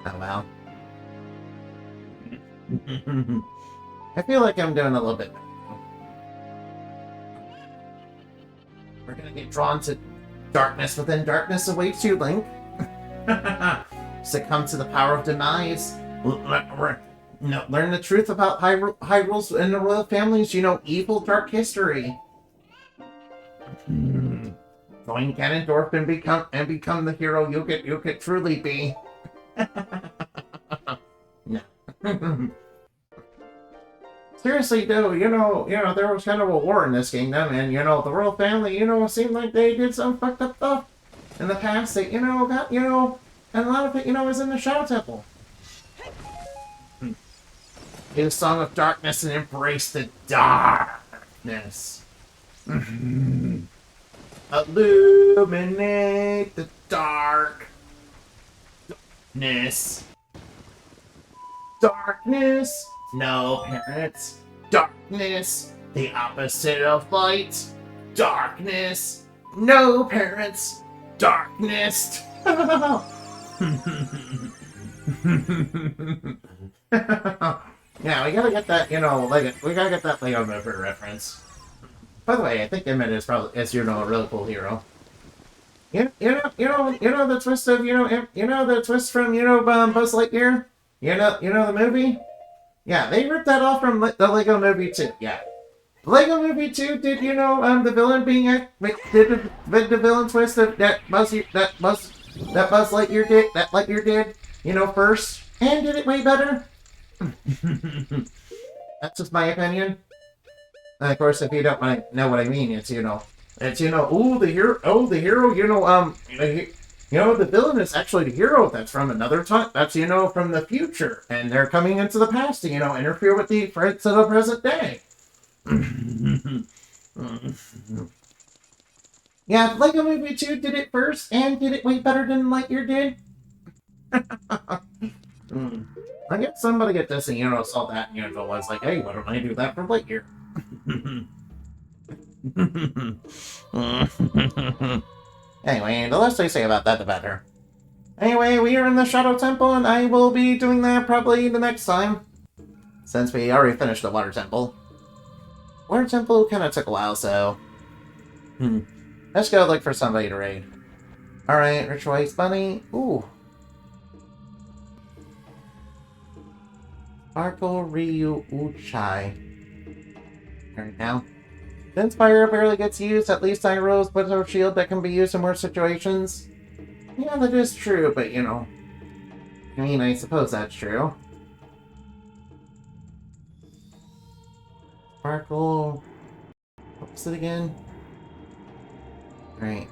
Oh well. I feel like I'm doing a little bit better. We're gonna get drawn to darkness within darkness awaits you, Link. Succumb to the power of demise. Learn the truth about Hyrule's and the royal family's, evil dark history. Join Ganondorf and become the hero you could truly be. No. Seriously, though, there was kind of a war in this kingdom, and, the royal family, seemed like they did some fucked up stuff in the past that, got, and a lot of it, was in the Shadow Temple. A song of darkness and embrace the darkness. Illuminate the darkness. Darkness. No, parents. Darkness. The opposite of light. Darkness. No, parents. Darkness. Yeah, we gotta get that, we gotta get that Lego Movie reference. By the way, I think Emmett is probably, a really cool hero. You know the twist of, the twist from, Buzz Lightyear? You know the movie? Yeah, they ripped that off from the Lego Movie 2, yeah. The Lego Movie 2 did, the villain being, did the villain twist that Buzz Lightyear did, first, and did it way better. That's just my opinion. And of course, if you don't know what I mean, it's ooh, the hero, the villain is actually the hero that's from another time, that's, from the future, and they're coming into the past to, interfere with the threats of the present day. Yeah, Lego Movie 2 did it first, and did it way better than Lightyear did. I guess somebody get this and, saw that and, was like, hey, why don't I do that for Lightyear? Anyway, the less I say about that, the better. Anyway, we are in the Shadow Temple, and I will be doing that probably the next time. Since we already finished the Water Temple. Water Temple kind of took a while, so... Let's go look for somebody to raid. Alright, Ritual Ice Bunny. Ooh. Sparkle Ryu Uchai. Alright, now. Since fire barely gets used, at least Hyrule's puts a shield that can be used in more situations. Yeah, that is true, but I mean, I suppose that's true. Sparkle. What was it again? Alright,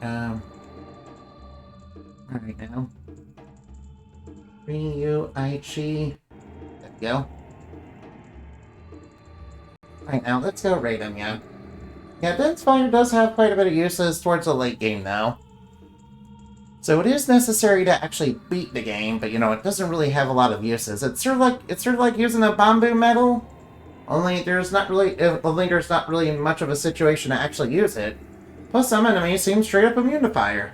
Alright, now. Ryu Aichi. There we go. Alright, now, let's go raid him, yeah. Yeah, Dense Fire does have quite a bit of uses towards the late game, though. So it is necessary to actually beat the game, but, it doesn't really have a lot of uses. It's sort of like using a bamboo metal, only there's not really much of a situation to actually use it. Plus, some enemies seem straight up immune to fire.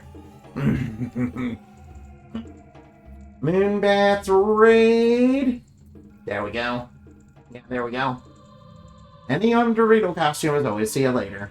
Moonbath raid! There we go. Yeah, there we go. And the Dorito costume as always. See you later.